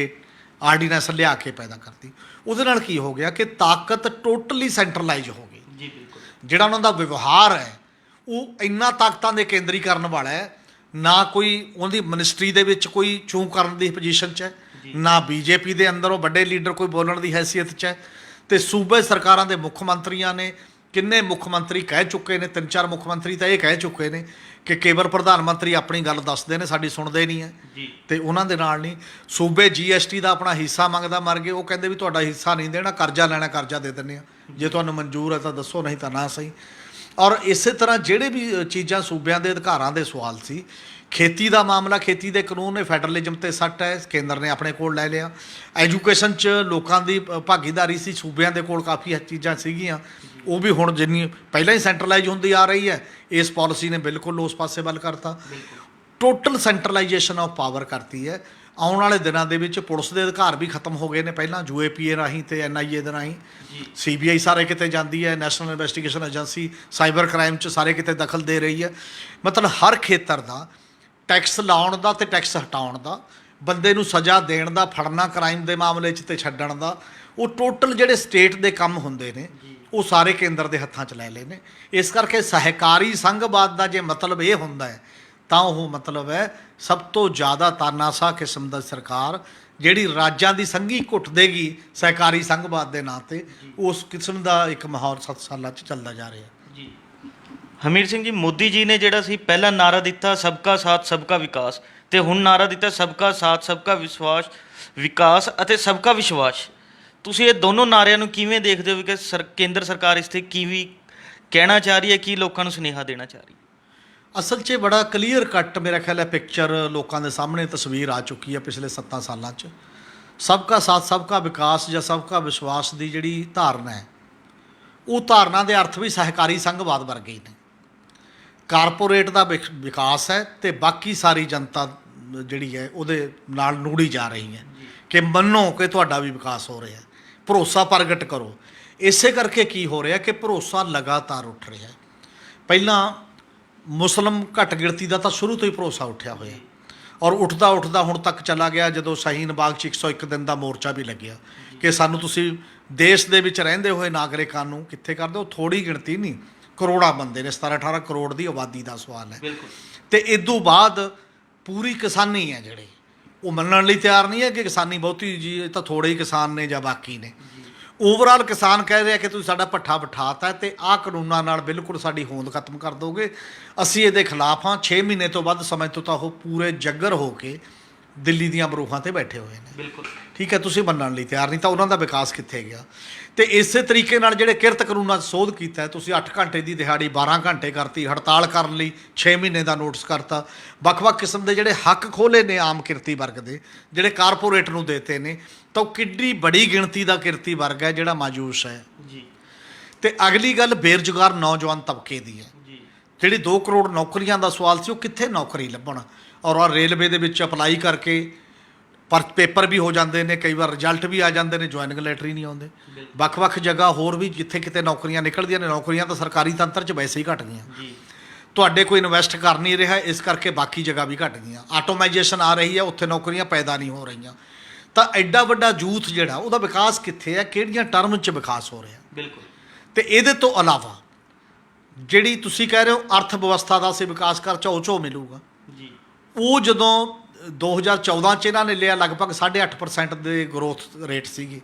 ਆਰਡੀਨੈਂਸ ਲਿਆ ਕੇ ਪੈਦਾ ਕਰਤੀ। ਉਹਦੇ ਨਾਲ ਕੀ ਹੋ ਗਿਆ ਕਿ ਤਾਕਤ ਟੋਟਲੀ ਸੈਂਟਰਲਾਈਜ਼ ਹੋ ਗਈ ਜੀ, ਬਿਲਕੁਲ। ਜਿਹੜਾ ਉਹਨਾਂ ਦਾ ਵਿਵਹਾਰ ਹੈ ਉਹ ਇੰਨਾ ਤਾਕਤਾਂ ਦੇ ਕੇਂਦਰੀਕਰਨ ਵਾਲਾ ਹੈ। ਨਾ ਕੋਈ ਉਹਦੀ ਮਿਨਿਸਟਰੀ ਦੇ ਵਿੱਚ ਕੋਈ ਚੂੰ ਕਰਨ ਦੀ ਪੋਜੀਸ਼ਨ 'ਚ ਹੈ, ਨਾ BJP ਦੇ ਅੰਦਰ ਉਹ ਵੱਡੇ ਲੀਡਰ ਕੋਈ ਬੋਲਣ ਦੀ ਹੈਸੀਅਤ 'ਚ ਹੈ। ਅਤੇ ਸੂਬੇ ਸਰਕਾਰਾਂ ਦੇ ਮੁੱਖ ਮੰਤਰੀਆਂ ਨੇ, ਕਿੰਨੇ ਮੁੱਖ ਮੰਤਰੀ ਕਹਿ ਚੁੱਕੇ ਨੇ, 3-4 ਮੁੱਖ ਮੰਤਰੀ ਤਾਂ ਇਹ ਕਹਿ ਚੁੱਕੇ ਨੇ ਕਿ ਕੇਵਲ ਪ੍ਰਧਾਨ ਮੰਤਰੀ ਆਪਣੀ ਗੱਲ ਦੱਸਦੇ ਨੇ, ਸਾਡੀ ਸੁਣਦੇ ਨਹੀਂ ਹੈ। ਅਤੇ ਉਹਨਾਂ ਦੇ ਨਾਲ ਨਹੀਂ, ਸੂਬੇ GST ਦਾ ਆਪਣਾ ਹਿੱਸਾ ਮੰਗਦਾ ਮਰ ਗਏ। ਉਹ ਕਹਿੰਦੇ ਵੀ ਤੁਹਾਡਾ ਹਿੱਸਾ ਨਹੀਂ ਦੇਣਾ, ਕਰਜ਼ਾ ਲੈਣਾ, ਕਰਜ਼ਾ ਦੇ ਦਿੰਦੇ ਹਾਂ, ਜੇ ਤੁਹਾਨੂੰ ਮਨਜ਼ੂਰ ਹੈ ਤਾਂ ਦੱਸੋ, ਨਹੀਂ ਤਾਂ ਨਾ ਸਹੀ। ਔਰ ਇਸੇ ਤਰ੍ਹਾਂ ਜਿਹੜੇ ਵੀ ਚੀਜ਼ਾਂ ਸੂਬਿਆਂ ਦੇ ਅਧਿਕਾਰਾਂ ਦੇ ਸਵਾਲ ਸੀ, ਖੇਤੀ ਦਾ ਮਾਮਲਾ, ਖੇਤੀ ਦੇ ਕਾਨੂੰਨ ਨੇ ਫੈਡਰਲਿਜ਼ਮ 'ਤੇ ਸੱਟ ਹੈ, ਕੇਂਦਰ ਨੇ ਆਪਣੇ ਕੋਲ ਲੈ ਲਿਆ। ਐਜੂਕੇਸ਼ਨ 'ਚ ਲੋਕਾਂ ਦੀ ਭਾਗੀਦਾਰੀ ਸੀ, ਸੂਬਿਆਂ ਦੇ ਕੋਲ ਕਾਫੀ ਚੀਜ਼ਾਂ ਸੀਗੀਆਂ, ਉਹ ਵੀ ਹੁਣ ਜਿੰਨੀ ਪਹਿਲਾਂ ਹੀ ਸੈਂਟਰਲਾਈਜ਼ ਹੁੰਦੀ ਆ ਰਹੀ ਹੈ, ਇਸ ਪਾਲਿਸੀ ਨੇ ਬਿਲਕੁਲ ਉਸ ਪਾਸੇ ਵੱਲ ਕਰਤਾ। ਟੋਟਲ ਸੈਂਟਰਲਾਈਜੇਸ਼ਨ ਆਫ ਪਾਵਰ ਕਰਤੀ ਹੈ। ਆਉਣ ਵਾਲੇ ਦਿਨਾਂ ਦੇ ਵਿੱਚ ਪੁਲਿਸ ਦੇ ਅਧਿਕਾਰ ਵੀ ਖਤਮ ਹੋ ਗਏ ਨੇ, ਪਹਿਲਾਂ UAPA ਰਾਹੀਂ ਅਤੇ NIA ਦੇ ਰਾਹੀਂ। CBI ਸਾਰੇ ਕਿਤੇ ਜਾਂਦੀ ਹੈ, national investigation agency cyber crime 'ਚ ਸਾਰੇ ਕਿਤੇ ਦਖਲ ਦੇ ਰਹੀ ਹੈ। ਮਤਲਬ ਹਰ ਖੇਤਰ ਦਾ ਟੈਕਸ ਲਾਉਣ ਦਾ ਅਤੇ ਟੈਕਸ ਹਟਾਉਣ ਦਾ, ਬੰਦੇ ਨੂੰ ਸਜ਼ਾ ਦੇਣ ਦਾ, ਫੜਨਾ ਕ੍ਰਾਈਮ ਦੇ ਮਾਮਲੇ 'ਚ ਅਤੇ ਛੱਡਣ ਦਾ, ਉਹ ਟੋਟਲ ਜਿਹੜੇ ਸਟੇਟ ਦੇ ਕੰਮ ਹੁੰਦੇ ਨੇ ਉਹ ਸਾਰੇ ਕੇਂਦਰ ਦੇ ਹੱਥਾਂ 'ਚ ਲੈ ਲਏ ਨੇ। ਇਸ ਕਰਕੇ ਸਹਿਕਾਰੀ ਸੰਘਵਾਦ ਦਾ ਜੇ ਮਤਲਬ ਇਹ ਹੁੰਦਾ ਹੈ ਤਾਂ ਉਹ ਮਤਲਬ ਹੈ ਸਭ ਤੋਂ ਜ਼ਿਆਦਾ ਤਾਨਾਸ਼ਾਹ ਕਿਸਮ ਦਾ ਸਰਕਾਰ ਜਿਹੜੀ ਰਾਜਾਂ ਦੀ ਸੰਘੀ ਘੁੱਟ ਦੇਗੀ ਸਹਿਕਾਰੀ ਸੰਘਵਾਦ ਦੇ ਨਾਂ 'ਤੇ, ਉਸ ਕਿਸਮ ਦਾ ਇੱਕ ਮਾਹੌਲ 7 ਸਾਲਾਂ 'ਚ ਚੱਲਦਾ ਜਾ ਰਿਹਾ ਜੀ। ਹਮੀਰ ਸਿੰਘ ਜੀ, ਮੋਦੀ ਜੀ ਨੇ ਜਿਹੜਾ ਸੀ ਪਹਿਲਾ ਨਾਰਾ ਦਿੱਤਾ ਸਬਕਾ ਸਾਥ ਸਬਕਾ ਵਿਕਾਸ, ਅਤੇ ਹੁਣ ਨਾਰਾ ਦਿੱਤਾ ਸਬਕਾ ਸਾਥ ਸਬਕਾ ਵਿਕਾਸ ਅਤੇ ਸਬਕਾ ਵਿਸ਼ਵਾਸ। ਤੁਸੀਂ ਇਹ ਦੋਨੋਂ ਨਾਰਿਆਂ ਨੂੰ ਕਿਵੇਂ ਦੇਖਦੇ ਹੋ ਕਿ ਕੇਂਦਰ ਸਰਕਾਰ ਇਸ 'ਤੇ ਕਿਵੇਂ ਕਹਿਣਾ ਚਾਹ ਰਹੀ ਹੈ, ਕੀ ਲੋਕਾਂ ਨੂੰ ਸੁਨੇਹਾ ਦੇਣਾ ਚਾਹ ਰਹੀ ਹੈ? ਅਸਲ 'ਚ ਬੜਾ ਕਲੀਅਰ ਕੱਟ ਮੇਰਾ ਖਿਆਲ ਹੈ ਪਿਕਚਰ ਲੋਕਾਂ ਦੇ ਸਾਹਮਣੇ ਤਸਵੀਰ ਆ ਚੁੱਕੀ ਹੈ ਪਿਛਲੇ 7 ਸਾਲਾਂ 'ਚ। ਸਬਕਾ ਸਾਥ ਸਬਕਾ ਵਿਕਾਸ ਜਾਂ ਸਬਕਾ ਵਿਸ਼ਵਾਸ ਦੀ ਜਿਹੜੀ ਧਾਰਨਾ ਹੈ, ਉਹ ਧਾਰਨਾ ਦੇ ਅਰਥ ਵੀ ਸਹਿਕਾਰੀ ਸੰਘਵਾਦ ਵਰਗੇ ਹੀ ਨੇ। ਕਾਰਪੋਰੇਟ ਦਾ ਵਿਕਾਸ ਹੈ ਅਤੇ ਬਾਕੀ ਸਾਰੀ ਜਨਤਾ ਜਿਹੜੀ ਹੈ ਉਹਦੇ ਨਾਲ ਨੂੜੀ ਜਾ ਰਹੀ ਹੈ ਕਿ ਮੰਨੋ ਕਿ ਤੁਹਾਡਾ ਵੀ ਵਿਕਾਸ ਹੋ ਰਿਹਾ, ਭਰੋਸਾ ਪ੍ਰਗਟ ਕਰੋ। ਇਸੇ ਕਰਕੇ ਕੀ ਹੋ ਰਿਹਾ ਕਿ ਭਰੋਸਾ ਲਗਾਤਾਰ ਉੱਠ ਰਿਹਾ। ਪਹਿਲਾਂ ਮੁਸਲਿਮ ਘੱਟ ਗਿਣਤੀ ਦਾ ਤਾਂ ਸ਼ੁਰੂ ਤੋਂ ਹੀ ਭਰੋਸਾ ਉੱਠਿਆ ਹੋਇਆ, ਔਰ ਉੱਠਦਾ ਉੱਠਦਾ ਹੁਣ ਤੱਕ ਚਲਾ ਗਿਆ ਜਦੋਂ ਸ਼ਾਹੀਨ ਬਾਗ 'ਚ 101 ਦਿਨ ਦਾ ਮੋਰਚਾ ਵੀ ਲੱਗਿਆ ਕਿ ਸਾਨੂੰ ਤੁਸੀਂ ਦੇਸ਼ ਦੇ ਵਿੱਚ ਰਹਿੰਦੇ ਹੋਏ ਨਾਗਰਿਕਾਂ ਨੂੰ ਕਿੱਥੇ ਕਰਦੇ ਹੋ। ਥੋੜ੍ਹੀ ਗਿਣਤੀ ਨਹੀਂ, ਕਰੋੜਾਂ ਬੰਦੇ ਨੇ, 17-18 ਕਰੋੜ ਦੀ ਆਬਾਦੀ ਦਾ ਸਵਾਲ ਹੈ। ਅਤੇ ਇਦੋਂ ਬਾਅਦ ਪੂਰੀ ਕਿਸਾਨੀ ਹੈ ਜਿਹੜੇ ਉਹ ਮੰਨਣ ਲਈ ਤਿਆਰ ਨਹੀਂ ਹੈ ਕਿ ਕਿਸਾਨੀ ਬਹੁਤੀ ਜੀ ਇਹ ਤਾਂ ਥੋੜ੍ਹੇ ਹੀ ਕਿਸਾਨ ਨੇ ਜਾਂ ਬਾਕੀ ਨੇ। ਓਵਰਆਲ ਕਿਸਾਨ ਕਹਿ ਰਿਹਾ ਕਿ ਤੁਸੀਂ ਸਾਡਾ ਭੱਠਾ ਬਿਠਾਤਾ ਅਤੇ ਆਹ ਕਾਨੂੰਨਾਂ ਨਾਲ ਬਿਲਕੁਲ ਸਾਡੀ ਹੋਂਦ ਖਤਮ ਕਰ ਦਿਓਗੇ, ਅਸੀਂ ਇਹਦੇ ਖਿਲਾਫ ਹਾਂ। 6 ਮਹੀਨੇ ਤੋਂ ਵੱਧ ਸਮੇਂ ਤੋਂ ਤਾਂ ਉਹ ਪੂਰੇ ਜੱਗਰ ਹੋ ਕੇ ਦਿੱਲੀ ਦੀਆਂ ਬਰੂਹਾਂ ਤੇ ਬੈਠੇ ਹੋਏ ਨੇ। ਬਿਲਕੁਲ ਠੀਕ ਹੈ, ਤੁਸੀਂ ਮੰਨਣ ਲਈ ਤਿਆਰ ਨਹੀਂ ਤਾਂ ਉਹਨਾਂ ਦਾ ਵਿਕਾਸ ਕਿੱਥੇ ਗਿਆ। ਤੇ ਇਸੇ ਤਰੀਕੇ ਨਾਲ ਜਿਹੜੇ ਕਿਰਤ ਕਾਨੂੰਨਾਂ 'ਚ ਸੋਧ ਕੀਤਾ ਹੈ, ਤੁਸੀਂ 8 ਘੰਟੇ ਦੀ ਦਿਹਾੜੀ 12 ਘੰਟੇ ਕਰਤੀ, ਹੜਤਾਲ ਕਰਨ ਲਈ 6 ਮਹੀਨੇ ਦਾ ਨੋਟਿਸ ਕਰਤਾ, ਵੱਖ-ਵੱਖ ਕਿਸਮ ਦੇ ਜਿਹੜੇ ਹੱਕ ਖੋਲੇ ਨੇ ਆਮ ਕਿਰਤੀ ਵਰਗ ਦੇ, ਜਿਹੜੇ ਕਾਰਪੋਰੇਟ ਨੂੰ ਦੇਤੇ ਨੇ, ਤਾਂ ਉਹ ਕਿੱਡੀ ਬੜੀ ਗਿਣਤੀ ਦਾ ਕਿਰਤੀ ਵਰਗ ਹੈ ਜਿਹੜਾ ਮਾਯੂਸ ਹੈ ਜੀ। ਤੇ ਅਗਲੀ ਗੱਲ ਬੇਰੁਜ਼ਗਾਰ ਨੌਜਵਾਨ ਤਬਕੇ ਦੀ ਹੈ। ਜੀ ਜਿਹੜੀ 2 ਕਰੋੜ ਨੌਕਰੀਆਂ ਦਾ ਸਵਾਲ ਸੀ, ਉਹ ਕਿੱਥੇ ਨੌਕਰੀ ਲੱਭਣ। ਔਰ ਆਹ ਰੇਲਵੇ ਦੇ ਵਿੱਚ ਅਪਲਾਈ ਕਰਕੇ ਪਰ ਪੇਪਰ ਵੀ ਹੋ ਜਾਂਦੇ ਨੇ, ਕਈ ਵਾਰ ਰਿਜ਼ਲਟ ਵੀ ਆ ਜਾਂਦੇ ਨੇ, ਜੁਆਇਨਿੰਗ ਲੈਟਰ ਹੀ ਨਹੀਂ ਆਉਂਦੇ। ਵੱਖ-ਵੱਖ ਜਗ੍ਹਾ ਹੋਰ ਵੀ ਜਿੱਥੇ ਕਿਤੇ ਨੌਕਰੀਆਂ ਨਿਕਲਦੀਆਂ ਨੇ, ਨੌਕਰੀਆਂ ਤਾਂ ਸਰਕਾਰੀ ਤੰਤਰ 'ਚ ਵੈਸੇ ਹੀ ਘਟ ਗਈਆਂ। ਜੀ ਤੁਹਾਡੇ ਕੋਈ ਇਨਵੈਸਟ ਕਰ ਨਹੀਂ ਰਿਹਾ, ਇਸ ਕਰਕੇ ਬਾਕੀ ਜਗ੍ਹਾ ਵੀ ਘਟ ਗਈਆਂ। ਆਟੋਮਾਈਜੇਸ਼ਨ ਆ ਰਹੀ ਹੈ, ਉੱਥੇ ਨੌਕਰੀਆਂ ਪੈਦਾ ਨਹੀਂ ਹੋ ਰਹੀਆਂ। ਤਾਂ ਐਡਾ ਵੱਡਾ ਯੂਥ ਜਿਹੜਾ, ਉਹਦਾ ਵਿਕਾਸ ਕਿੱਥੇ ਹੈ, ਕਿਹੜੀਆਂ ਟਰਮ 'ਚ ਵਿਕਾਸ ਹੋ ਰਿਹਾ। ਬਿਲਕੁਲ। ਤੇ ਇਹਦੇ ਤੋਂ ਇਲਾਵਾ ਜਿਹੜੀ ਤੁਸੀਂ ਕਹਿ ਰਹੇ ਹੋ ਅਰਥ ਵਿਵਸਥਾ ਦਾ ਅਸੀਂ ਵਿਕਾਸ ਕਰ ਚੋ ਮਿਲੂਗਾ, ਜੀ ਉਹ ਜਦੋਂ 2014 'ਚ ਇਹਨਾਂ ਨੇ ਲਿਆ ਲਗਭਗ 8.5% ਦੇ ਗਰੋਥ ਰੇਟ ਸੀਗੀ,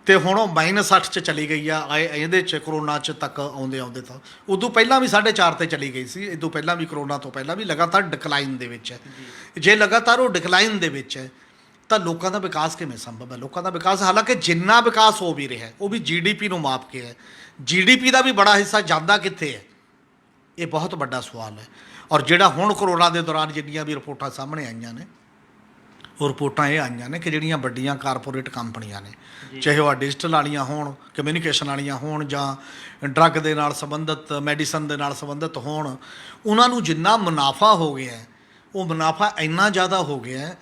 ਤੇ ਹੁਣ ਉਹ -8 'ਚ ਚਲੀ ਗਈ ਆ। ਇਹਦੇ 'ਚ ਕਰੋਨਾ 'ਚ ਤੱਕ ਆਉਂਦੇ ਤਾਂ ਉਦੋਂ ਪਹਿਲਾਂ ਵੀ 4.5 ਤੇ ਚਲੀ ਗਈ ਸੀ। ਇਦੋਂ ਪਹਿਲਾਂ ਵੀ ਕਰੋਨਾ ਤੋਂ ਪਹਿਲਾਂ ਵੀ ਲਗਾਤਾਰ ਡਿਕਲਾਈਨ ਦੇ ਵਿੱਚ ਹੈ। ਜੇ ਲਗਾਤਾਰ ਉਹ ਡਿਕਲਾਈਨ ਦੇ ਵਿੱਚ ਹੈ ਤਾਂ ਲੋਕਾਂ ਦਾ ਵਿਕਾਸ ਕਿਵੇਂ ਸੰਭਵ ਹੈ। ਲੋਕਾਂ ਦਾ ਵਿਕਾਸ, ਹਾਲਾਂਕਿ ਜਿੰਨਾ ਵਿਕਾਸ ਹੋ ਵੀ ਰਿਹਾ ਉਹ ਵੀ GDP ਨੂੰ ਮਾਪ ਕੇ ਹੈ। GDP ਦਾ ਵੀ ਬੜਾ ਹਿੱਸਾ ਜਾਂਦਾ ਕਿੱਥੇ ਹੈ, ਇਹ ਬਹੁਤ ਵੱਡਾ ਸਵਾਲ ਹੈ। ਔਰ ਜਿਹੜਾ ਹੁਣ ਕਰੋਨਾ ਦੇ ਦੌਰਾਨ ਜਿੰਨੀਆਂ ਵੀ ਰਿਪੋਰਟਾਂ ਸਾਹਮਣੇ ਆਈਆਂ ਨੇ, ਉਹ ਰਿਪੋਰਟਾਂ ਇਹ ਆਈਆਂ ਨੇ ਕਿ ਜਿਹੜੀਆਂ ਵੱਡੀਆਂ ਕਾਰਪੋਰੇਟ ਕੰਪਨੀਆਂ ਨੇ, ਚਾਹੇ ਉਹ ਡਿਜੀਟਲ ਵਾਲੀਆਂ ਹੋਣ, ਕਮਿਊਨੀਕੇਸ਼ਨ ਵਾਲੀਆਂ ਹੋਣ, ਜਾਂ ਡਰੱਗ ਦੇ ਨਾਲ ਸੰਬੰਧਿਤ, ਮੈਡੀਸਨ ਦੇ ਨਾਲ ਸੰਬੰਧਿਤ ਹੋਣ, ਉਹਨਾਂ ਨੂੰ ਜਿੰਨਾ ਮੁਨਾਫਾ ਹੋ ਗਿਆ, ਉਹ ਮੁਨਾਫਾ ਇੰਨਾ ਜ਼ਿਆਦਾ ਹੋ ਗਿਆ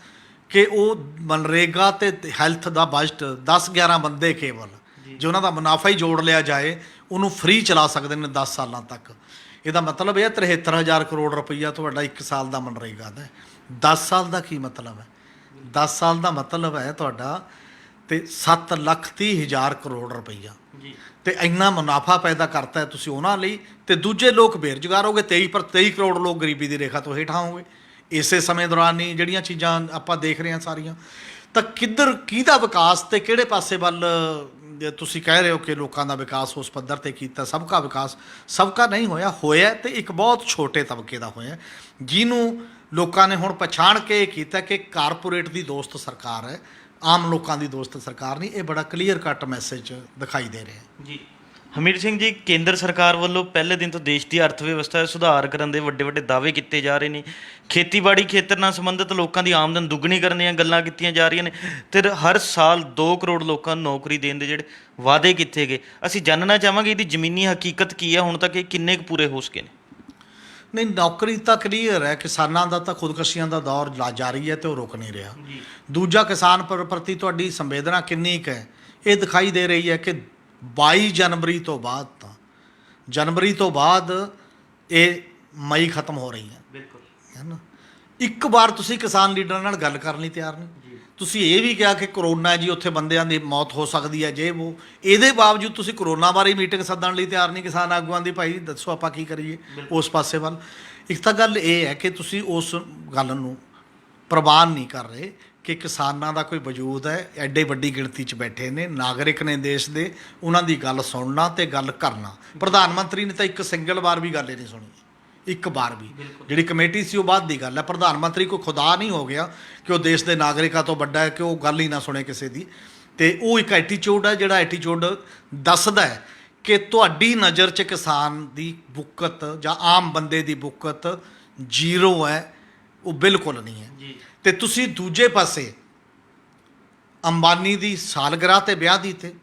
ਕਿ ਉਹ ਮਨਰੇਗਾ ਤੇ ਹੈਲਥ ਦਾ ਬਜਟ 10-11 ਬੰਦੇ ਕੇਵਲ, ਜੇ ਉਹਨਾਂ ਦਾ ਮੁਨਾਫਾ ਹੀ ਜੋੜ ਲਿਆ ਜਾਏ, ਉਹਨੂੰ ਫ੍ਰੀ ਚਲਾ ਸਕਦੇ ਨੇ 10 ਸਾਲਾਂ ਤੱਕ। ਇਹਦਾ ਮਤਲਬ ਇਹ 73,000 ਕਰੋੜ ਰੁਪਈਆ ਤੁਹਾਡਾ 1 ਸਾਲ ਦਾ ਮਨਰੇਗਾ ਦਾ। 10 ਸਾਲ ਦਾ ਕੀ ਮਤਲਬ ਹੈ? 10 ਸਾਲ ਦਾ ਮਤਲਬ ਹੈ ਤੁਹਾਡਾ ਤੇ 7,30,000 ਕਰੋੜ ਰੁਪਈਆ। ਜੀ। ਤੇ ਇੰਨਾ ਮੁਨਾਫਾ ਪੈਦਾ ਕਰਤਾ ਹੈ ਤੁਸੀਂ ਉਹਨਾਂ ਲਈ, ਤੇ ਦੂਜੇ ਲੋਕ ਬੇਰੁਜ਼ਗਾਰ ਹੋ ਗਏ। 23 ਕਰੋੜ ਲੋਕ ਗਰੀਬੀ ਦੀ ਰੇਖਾ ਤੋਂ ਹੇਠਾਂ ਹੋਗੇ ਇਸੇ ਸਮੇਂ ਦੌਰਾਨ ਹੀ। ਜਿਹੜੀਆਂ ਚੀਜ਼ਾਂ ਆਪਾਂ ਦੇਖ ਰਹੇ ਹਾਂ ਸਾਰੀਆਂ, ਤਾਂ ਕਿਹਦਾ ਵਿਕਾਸ ਤੇ ਕਿਹੜੇ ਪਾਸੇ ਵੱਲ ਤੁਸੀਂ ਕਹਿ ਰਹੇ ਹੋ ਕਿ ਲੋਕਾਂ ਦਾ ਵਿਕਾਸ ਉਸ ਪੱਧਰ ਤੇ ਕੀਤਾ। ਸਬਕਾ ਵਿਕਾਸ ਸਬਕਾ ਨਹੀਂ ਹੋਇਆ ਤੇ ਇੱਕ ਬਹੁਤ ਛੋਟੇ ਤਬਕੇ ਦਾ ਹੋਇਆ, ਜਿਹਨੂੰ ਲੋਕਾਂ ਨੇ ਹੁਣ ਪਛਾਣ ਕੇ ਇਹ ਕੀਤਾ ਕਿ ਕਾਰਪੋਰੇਟ ਦੀ ਦੋਸਤ ਸਰਕਾਰ ਹੈ, ਆਮ ਲੋਕਾਂ ਦੀ ਦੋਸਤ ਸਰਕਾਰ ਨਹੀਂ। ਇਹ ਬੜਾ ਕਲੀਅਰ ਕੱਟ ਮੈਸੇਜ ਦਿਖਾਈ ਦੇ ਰਿਹਾ। ਜੀ ਹਮੀਰ ਸਿੰਘ ਜੀ, ਕੇਂਦਰ ਸਰਕਾਰ ਵੱਲੋਂ ਪਹਿਲੇ ਦਿਨ ਤੋਂ ਦੇਸ਼ ਦੀ ਅਰਥ ਵਿਵਸਥਾ ਵਿੱਚ ਸੁਧਾਰ ਕਰਨ ਦੇ ਵੱਡੇ ਦਾਅਵੇ ਕੀਤੇ ਜਾ ਰਹੇ ਨੇ। ਖੇਤੀਬਾੜੀ ਖੇਤਰ ਨਾਲ ਸੰਬੰਧਿਤ ਲੋਕਾਂ ਦੀ ਆਮਦਨ ਦੁੱਗਣੀ ਕਰਨ ਦੀਆਂ ਗੱਲਾਂ ਕੀਤੀਆਂ ਜਾ ਰਹੀਆਂ ਨੇ, ਤੇ ਹਰ ਸਾਲ 2 ਕਰੋੜ ਲੋਕਾਂ ਨੂੰ ਨੌਕਰੀ ਦੇਣ ਦੇ ਜਿਹੜੇ ਵਾਅਦੇ ਕੀਤੇ ਗਏ। ਅਸੀਂ ਜਾਣਨਾ ਚਾਹਾਂਗੇ ਇਹਦੀ ਜ਼ਮੀਨੀ ਹਕੀਕਤ ਕੀ ਹੈ, ਹੁਣ ਤੱਕ ਇਹ ਕਿੰਨੇ ਕੁ ਪੂਰੇ ਹੋ ਸਕੇ ਨੇ? ਨਹੀਂ, ਨੌਕਰੀ ਤਾਂ ਕਲੀਅਰ ਹੈ। ਕਿਸਾਨਾਂ ਦਾ ਤਾਂ ਖੁਦਕਸ਼ੀਆਂ ਦਾ ਦੌਰ ਜਾਰੀ ਹੈ ਤੇ ਉਹ ਰੁਕ ਨਹੀਂ ਰਿਹਾ। ਦੂਜਾ, ਕਿਸਾਨ ਪ੍ਰਤੀ ਤੁਹਾਡੀ ਸੰਵੇਦਨਾ ਕਿੰਨੀ ਕੁ ਹੈ, ਇਹ ਦਿਖਾਈ ਦੇ ਰਹੀ ਹੈ ਕਿ 22 ਜਨਵਰੀ ਤੋਂ ਬਾਅਦ ਜਨਵਰੀ ਤੋਂ ਬਾਅਦ ਇਹ ਮਈ ਖਤਮ ਹੋ ਰਹੀ ਹੈ। ਬਿਲਕੁਲ, ਹੈ ਨਾ। ਇੱਕ ਵਾਰ ਤੁਸੀਂ ਕਿਸਾਨ ਲੀਡਰਾਂ ਨਾਲ ਗੱਲ ਕਰਨ ਲਈ ਤਿਆਰ ਨਹੀਂ। ਤੁਸੀਂ ਇਹ ਵੀ ਕਿਹਾ ਕਿ ਕਰੋਨਾ ਜੀ, ਉੱਥੇ ਬੰਦਿਆਂ ਦੀ ਮੌਤ ਹੋ ਸਕਦੀ ਹੈ, ਜੇ ਉਹ, ਇਹਦੇ ਬਾਵਜੂਦ ਤੁਸੀਂ ਕਰੋਨਾ ਬਾਰੇ ਮੀਟਿੰਗ ਸੱਦਣ ਲਈ ਤਿਆਰ ਨਹੀਂ ਕਿਸਾਨ ਆਗੂਆਂ ਦੀ। ਭਾਈ ਦੱਸੋ ਆਪਾਂ ਕੀ ਕਰੀਏ ਉਸ ਪਾਸੇ ਵੱਲ। ਇੱਕ ਤਾਂ ਗੱਲ ਇਹ ਹੈ ਕਿ ਤੁਸੀਂ ਉਸ ਗੱਲ ਨੂੰ ਪ੍ਰਵਾਨ ਨਹੀਂ ਕਰ ਰਹੇ ਕਿ ਕਿਸਾਨਾਂ ਦਾ ਕੋਈ ਵਜੂਦ ਹੈ, ਐਡੇ ਵੱਡੀ ਗਿਣਤੀ 'ਚ ਬੈਠੇ ਨੇ, ਨਾਗਰਿਕ ਨੇ ਦੇਸ਼ ਦੇ, ਉਹਨਾਂ ਦੀ ਗੱਲ ਸੁਣਨਾ ਤੇ ਗੱਲ ਕਰਨਾ। ਪ੍ਰਧਾਨ ਮੰਤਰੀ ਨੇ ਤਾਂ ਇੱਕ ਸਿੰਗਲ ਵਾਰ ਵੀ ਗੱਲ ਹੀ ਨਹੀਂ ਸੁਣੀ, ਇੱਕ ਵਾਰ ਵੀ। ਜਿਹੜੀ ਕਮੇਟੀ ਸੀ ਉਹ ਬਾਅਦ ਦੀ ਗੱਲ ਹੈ। ਪ੍ਰਧਾਨ ਮੰਤਰੀ ਕੋਈ ਖੁਦਾ ਨਹੀਂ ਹੋ ਗਿਆ ਕਿ ਉਹ ਦੇਸ਼ ਦੇ ਨਾਗਰਿਕਾਂ ਤੋਂ ਵੱਡਾ ਹੈ ਕਿ ਉਹ ਗੱਲ ਹੀ ਨਾ ਸੁਣੇ ਕਿਸੇ ਦੀ। ਤੇ ਉਹ ਇੱਕ ਐਟੀਚਿਊਡ ਹੈ, ਜਿਹੜਾ ਐਟੀਚਿਊਡ ਦੱਸਦਾ ਹੈ ਕਿ ਤੁਹਾਡੀ ਨਜ਼ਰ 'ਚ ਕਿਸਾਨ ਦੀ ਬੁੱਕਤ ਜਾਂ ਆਮ ਬੰਦੇ ਦੀ ਬੁੱਕਤ ਜ਼ੀਰੋ ਹੈ, ਉਹ ਬਿਲਕੁਲ ਨਹੀਂ ਹੈ। ਤੇ ਤੁਸੀਂ ਦੂਜੇ ਪਾਸੇ ਅੰਬਾਨੀ ਦੀ ਸਾਲਗਿਰਾਹ ਤੇ ਵਿਆਹ ਦੀ, ਤੇ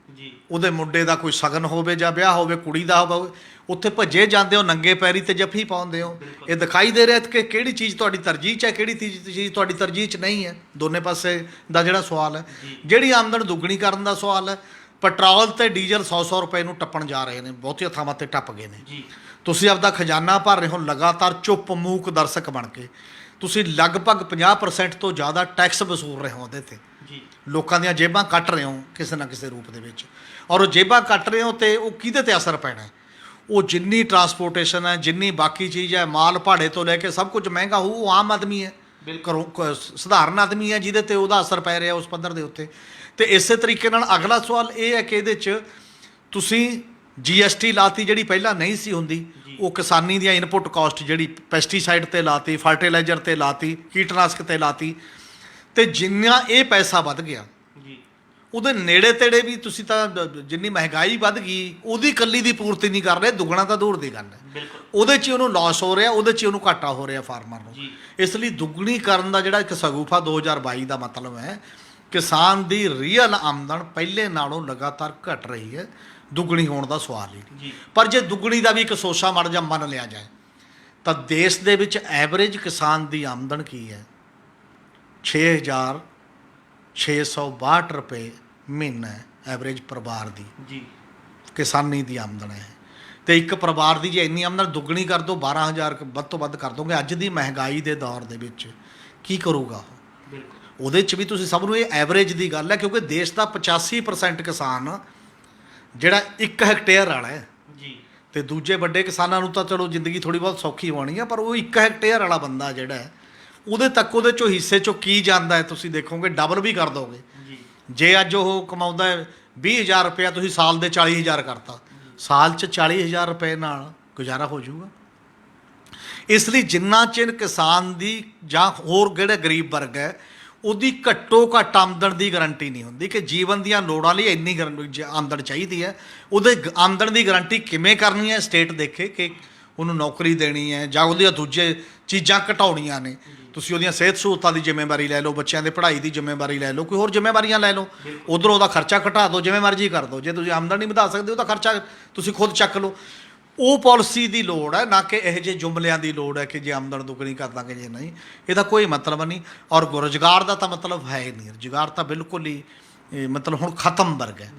ਉਹਦੇ ਮੁੰਡੇ ਦਾ ਕੋਈ ਸ਼ਗਨ ਹੋਵੇ ਜਾਂ ਵਿਆਹ ਹੋਵੇ, ਕੁੜੀ ਦਾ ਹੋਵੇ, ਉੱਥੇ ਭੱਜੇ ਜਾਂਦੇ ਹੋ, ਨੰਗੇ ਪੈਰੀ ਤੇ ਜੱਫੀ ਪਾਉਂਦੇ ਹੋ। ਇਹ ਦਿਖਾਈ ਦੇ ਰਿਹਾ ਕਿ ਕਿਹੜੀ ਚੀਜ਼ ਤੁਹਾਡੀ ਤਰਜੀਹ 'ਚ ਹੈ, ਕਿਹੜੀ ਚੀਜ਼ ਤੁਹਾਡੀ ਤਰਜੀਹ 'ਚ ਨਹੀਂ ਹੈ। ਦੋਨੇ ਪਾਸੇ ਦਾ ਜਿਹੜਾ ਸਵਾਲ ਹੈ, ਜਿਹੜੀ ਆਮਦਨ ਦੁੱਗਣੀ ਕਰਨ ਦਾ ਸਵਾਲ ਹੈ। ਪੈਟਰੋਲ ਤੇ ਡੀਜ਼ਲ 100 ਰੁਪਏ ਨੂੰ ਟੱਪਣ ਜਾ ਰਹੇ ਨੇ, ਬਹੁਤੀਆਂ ਥਾਵਾਂ ਤੇ ਟੱਪ ਗਏ ਨੇ। ਤੁਸੀਂ ਆਪਦਾ ਖਜ਼ਾਨਾ ਭਰ ਰਹੇ ਹੋ ਲਗਾਤਾਰ ਚੁੱਪ ਮੂਕ ਦਰਸ਼ਕ ਬਣ ਕੇ। ਤੁਸੀਂ ਲਗਭਗ 50% ਤੋਂ ਜ਼ਿਆਦਾ ਟੈਕਸ ਵਸੂਲ ਰਹੇ ਹੋ ਉਹਦੇ 'ਤੇ। ਲੋਕਾਂ ਦੀਆਂ ਜੇਬਾਂ ਕੱਟ ਰਹੇ ਹੋ ਕਿਸੇ ਨਾ ਕਿਸੇ ਰੂਪ ਦੇ ਵਿੱਚ। ਔਰ ਉਹ ਜੇਬਾਂ ਕੱਟ ਰਹੇ ਹੋ ਤੇ ਉਹ ਕਿਹਦੇ 'ਤੇ ਅਸਰ ਪੈਣਾ? ਉਹ ਜਿੰਨੀ ਟਰਾਂਸਪੋਰਟੇਸ਼ਨ ਹੈ, ਜਿੰਨੀ ਬਾਕੀ ਚੀਜ਼ ਹੈ, ਮਾਲ ਭਾੜੇ ਤੋਂ ਲੈ ਕੇ ਸਭ ਕੁਝ ਮਹਿੰਗਾ ਹੋਊ, ਉਹ ਆਮ ਆਦਮੀ ਹੈ, ਸਧਾਰਨ ਆਦਮੀ ਹੈ, ਜਿਹਦੇ 'ਤੇ ਉਹਦਾ ਅਸਰ ਪੈ ਰਿਹਾ ਉਸ ਪੱਧਰ ਦੇ ਉੱਤੇ। ਤੇ ਇਸੇ ਤਰੀਕੇ ਨਾਲ ਅਗਲਾ ਸਵਾਲ ਇਹ ਹੈ ਕਿ ਇਹਦੇ 'ਚ ਤੁਸੀਂ GST ਲਾਤੀ, ਜਿਹੜੀ ਪਹਿਲਾਂ ਨਹੀਂ ਸੀ ਹੁੰਦੀ। ਉਹ ਕਿਸਾਨੀ ਦੀਆਂ ਇਨਪੁੱਟ ਕਾਸਟ ਜਿਹੜੀ ਪੈਸਟੀਸਾਈਡ 'ਤੇ ਲਾਤੀ, ਫਰਟੀਲਾਈਜ਼ਰ 'ਤੇ ਲਾਤੀ, ਕੀਟਨਾਸ਼ਕ 'ਤੇ ਲਾਤੀ। ਤੇ ਜਿੰਨਾ ਇਹ ਪੈਸਾ ਵੱਧ ਗਿਆ ਜੀ ਉਹਦੇ ਨੇੜੇ ਤੇੜੇ ਵੀ ਤੁਸੀਂ ਤਾਂ ਜਿੰਨੀ ਮਹਿੰਗਾਈ ਵੱਧ ਗਈ ਉਹਦੀ ਇਕੱਲੀ ਦੀ ਪੂਰਤੀ ਨਹੀਂ ਕਰ ਰਹੇ, ਦੁੱਗਣਾ ਤਾਂ ਦੂਰ ਦੀ ਗੱਲ ਹੈ। ਬਿਲਕੁਲ ਉਹਦੇ 'ਚ ਹੀ ਉਹਨੂੰ ਲਾਸ ਹੋ ਰਿਹਾ, ਉਹਦੇ 'ਚ ਹੀ ਉਹਨੂੰ ਘਾਟਾ ਹੋ ਰਿਹਾ ਫਾਰਮਰ ਨੂੰ। ਜੀ ਇਸ ਲਈ ਦੁੱਗਣੀ ਕਰਨ ਦਾ ਜਿਹੜਾ ਇੱਕ ਸਗੂਫਾ 2022 ਦਾ ਮਤਲਬ ਹੈ, ਕਿਸਾਨ ਦੀ ਰੀਅਲ ਆਮਦਨ ਪਹਿਲੇ ਨਾਲੋਂ ਲਗਾਤਾਰ ਘਟ ਰਹੀ ਹੈ, ਦੁੱਗਣੀ ਹੋਣ ਦਾ ਸਵਾਲ ਹੀ ਨਹੀਂ। ਜੀ ਪਰ ਜੇ ਦੁੱਗਣੀ ਦਾ ਵੀ ਇੱਕ ਸੋਚਾ ਮੜ ਜਾ ਮੰਨ ਲਿਆ ਜਾਏ ਤਾਂ ਦੇਸ਼ ਦੇ ਵਿੱਚ ਐਵਰੇਜ ਕਿਸਾਨ ਦੀ ਆਮਦਨ ਕੀ ਹੈ? 6,662 ਰੁਪਏ ਮਹੀਨਾ ਹੈ ਐਵਰੇਜ ਪਰਿਵਾਰ ਦੀ ਜੀ ਕਿਸਾਨੀ ਦੀ ਆਮਦਨ ਹੈ। ਤੇ ਇੱਕ ਪਰਿਵਾਰ ਦੀ ਜੇ ਇੰਨੀ ਆਮਦਨ ਦੁੱਗਣੀ ਕਰ ਦੋ, 12,000 ਵੱਧ ਤੋਂ ਵੱਧ ਕਰ ਦੋਗੇ, ਅੱਜ ਦੀ ਮਹਿੰਗਾਈ ਦੇ ਦੌਰ ਦੇ ਵਿੱਚ ਕੀ ਕਰੂਗਾ ਉਹ? ਬਿਲਕੁਲ ਉਹਦੇ 'ਚ ਵੀ ਤੁਸੀਂ ਸਭ ਨੂੰ ਇਹ ਐਵਰੇਜ ਦੀ ਗੱਲ ਹੈ, ਕਿਉਂਕਿ ਦੇਸ਼ ਦਾ 85% ਕਿਸਾਨ ਜਿਹੜਾ 1 ਹੈਕਟੇਅਰ ਵਾਲਾ ਹੈ, ਜੀ ਤੇ ਦੂਜੇ ਵੱਡੇ ਕਿਸਾਨਾਂ ਨੂੰ ਤਾਂ ਚਲੋ ਜ਼ਿੰਦਗੀ ਥੋੜੀ ਬਹੁਤ ਸੌਖੀ ਹੋਣੀ ਆ, ਪਰ ਉਹ 1 ਹੈਕਟੇਅਰ ਵਾਲਾ ਬੰਦਾ ਜਿਹੜਾ ਹੈ ਉਹਦੇ ਤੱਕ ਉਹਦੇ 'ਚੋਂ ਹਿੱਸੇ 'ਚੋਂ ਕੀ ਜਾਂਦਾ ਹੈ ਤੁਸੀਂ ਦੇਖੋਗੇ, ਡਬਲ ਵੀ ਕਰ ਦੋਗੇ। ਜੀ ਜੇ ਅੱਜ ਉਹ ਕਮਾਉਂਦਾ ਹੈ 20,000 ਰੁਪਇਆ, ਤੁਸੀਂ ਸਾਲ ਦੇ 40,000 ਕਰਤਾ, ਸਾਲ 'ਚ 40,000 ਰੁਪਏ ਨਾਲ ਗੁਜ਼ਾਰਾ ਹੋ ਜਾਊਗਾ। ਇਸ ਲਈ ਜਿੰਨਾ ਚਿਰ ਕਿਸਾਨ ਦੀ ਜਾਂ ਹੋਰ ਜਿਹੜੇ ਗਰੀਬ ਵਰਗ ਹੈ ਉਹਦੀ ਘੱਟੋ ਘੱਟ ਆਮਦਨ ਦੀ ਗਾਰੰਟੀ ਨਹੀਂ ਹੁੰਦੀ ਕਿ ਜੀਵਨ ਦੀਆਂ ਲੋੜਾਂ ਲਈ ਇੰਨੀ ਆਮਦਨ ਚਾਹੀਦੀ ਹੈ, ਉਹਦੇ ਆਮਦਨ ਦੀ ਗਾਰੰਟੀ ਕਿਵੇਂ ਕਰਨੀ ਹੈ? ਸਟੇਟ ਦੇਖੇ ਕਿ ਉਹਨੂੰ ਨੌਕਰੀ ਦੇਣੀ ਹੈ ਜਾਂ ਉਹਦੀਆਂ ਦੂਜੇ ਚੀਜ਼ਾਂ ਘਟਾਉਣੀਆਂ ਨੇ। ਤੁਸੀਂ ਉਹਦੀਆਂ ਸਿਹਤ ਸਹੂਲਤਾਂ ਦੀ ਜ਼ਿੰਮੇਵਾਰੀ ਲੈ ਲਓ, ਬੱਚਿਆਂ ਦੇ ਪੜ੍ਹਾਈ ਦੀ ਜ਼ਿੰਮੇਵਾਰੀ ਲੈ ਲਓ, ਕੋਈ ਹੋਰ ਜ਼ਿੰਮੇਵਾਰੀਆਂ ਲੈ ਲਓ, ਉੱਧਰੋਂ ਉਹਦਾ ਖਰਚਾ ਘਟਾ ਦਿਓ, ਜਿਵੇਂ ਮਰਜ਼ੀ ਕਰ ਦਿਓ। ਜੇ ਤੁਸੀਂ ਆਮਦਨ ਨਹੀਂ ਵਧਾ ਸਕਦੇ ਉਹਦਾ ਖਰਚਾ ਤੁਸੀਂ ਖੁਦ ਚੱਕ ਲਓ। ਉਹ ਪਾਲਿਸੀ ਦੀ ਲੋੜ ਹੈ, ਨਾ ਕਿ ਇਹੋ ਜਿਹੇ ਜੁਮਲਿਆਂ ਦੀ ਲੋੜ ਹੈ ਕਿ ਜੇ ਆਮਦਨ ਦੁੱਗਣੀ ਕਰ ਦਾਂਗੇ ਜੇ ਨਹੀਂ। ਇਹਦਾ ਕੋਈ ਮਤਲਬ ਨਹੀਂ। ਔਰ ਰੁਜ਼ਗਾਰ ਦਾ ਤਾਂ ਮਤਲਬ ਹੈ ਹੀ ਨਹੀਂ, ਰੁਜ਼ਗਾਰ ਤਾਂ ਬਿਲਕੁਲ ਹੀ ਮਤਲਬ ਹੁਣ ਖਤਮ ਵਰਗ ਹੈ।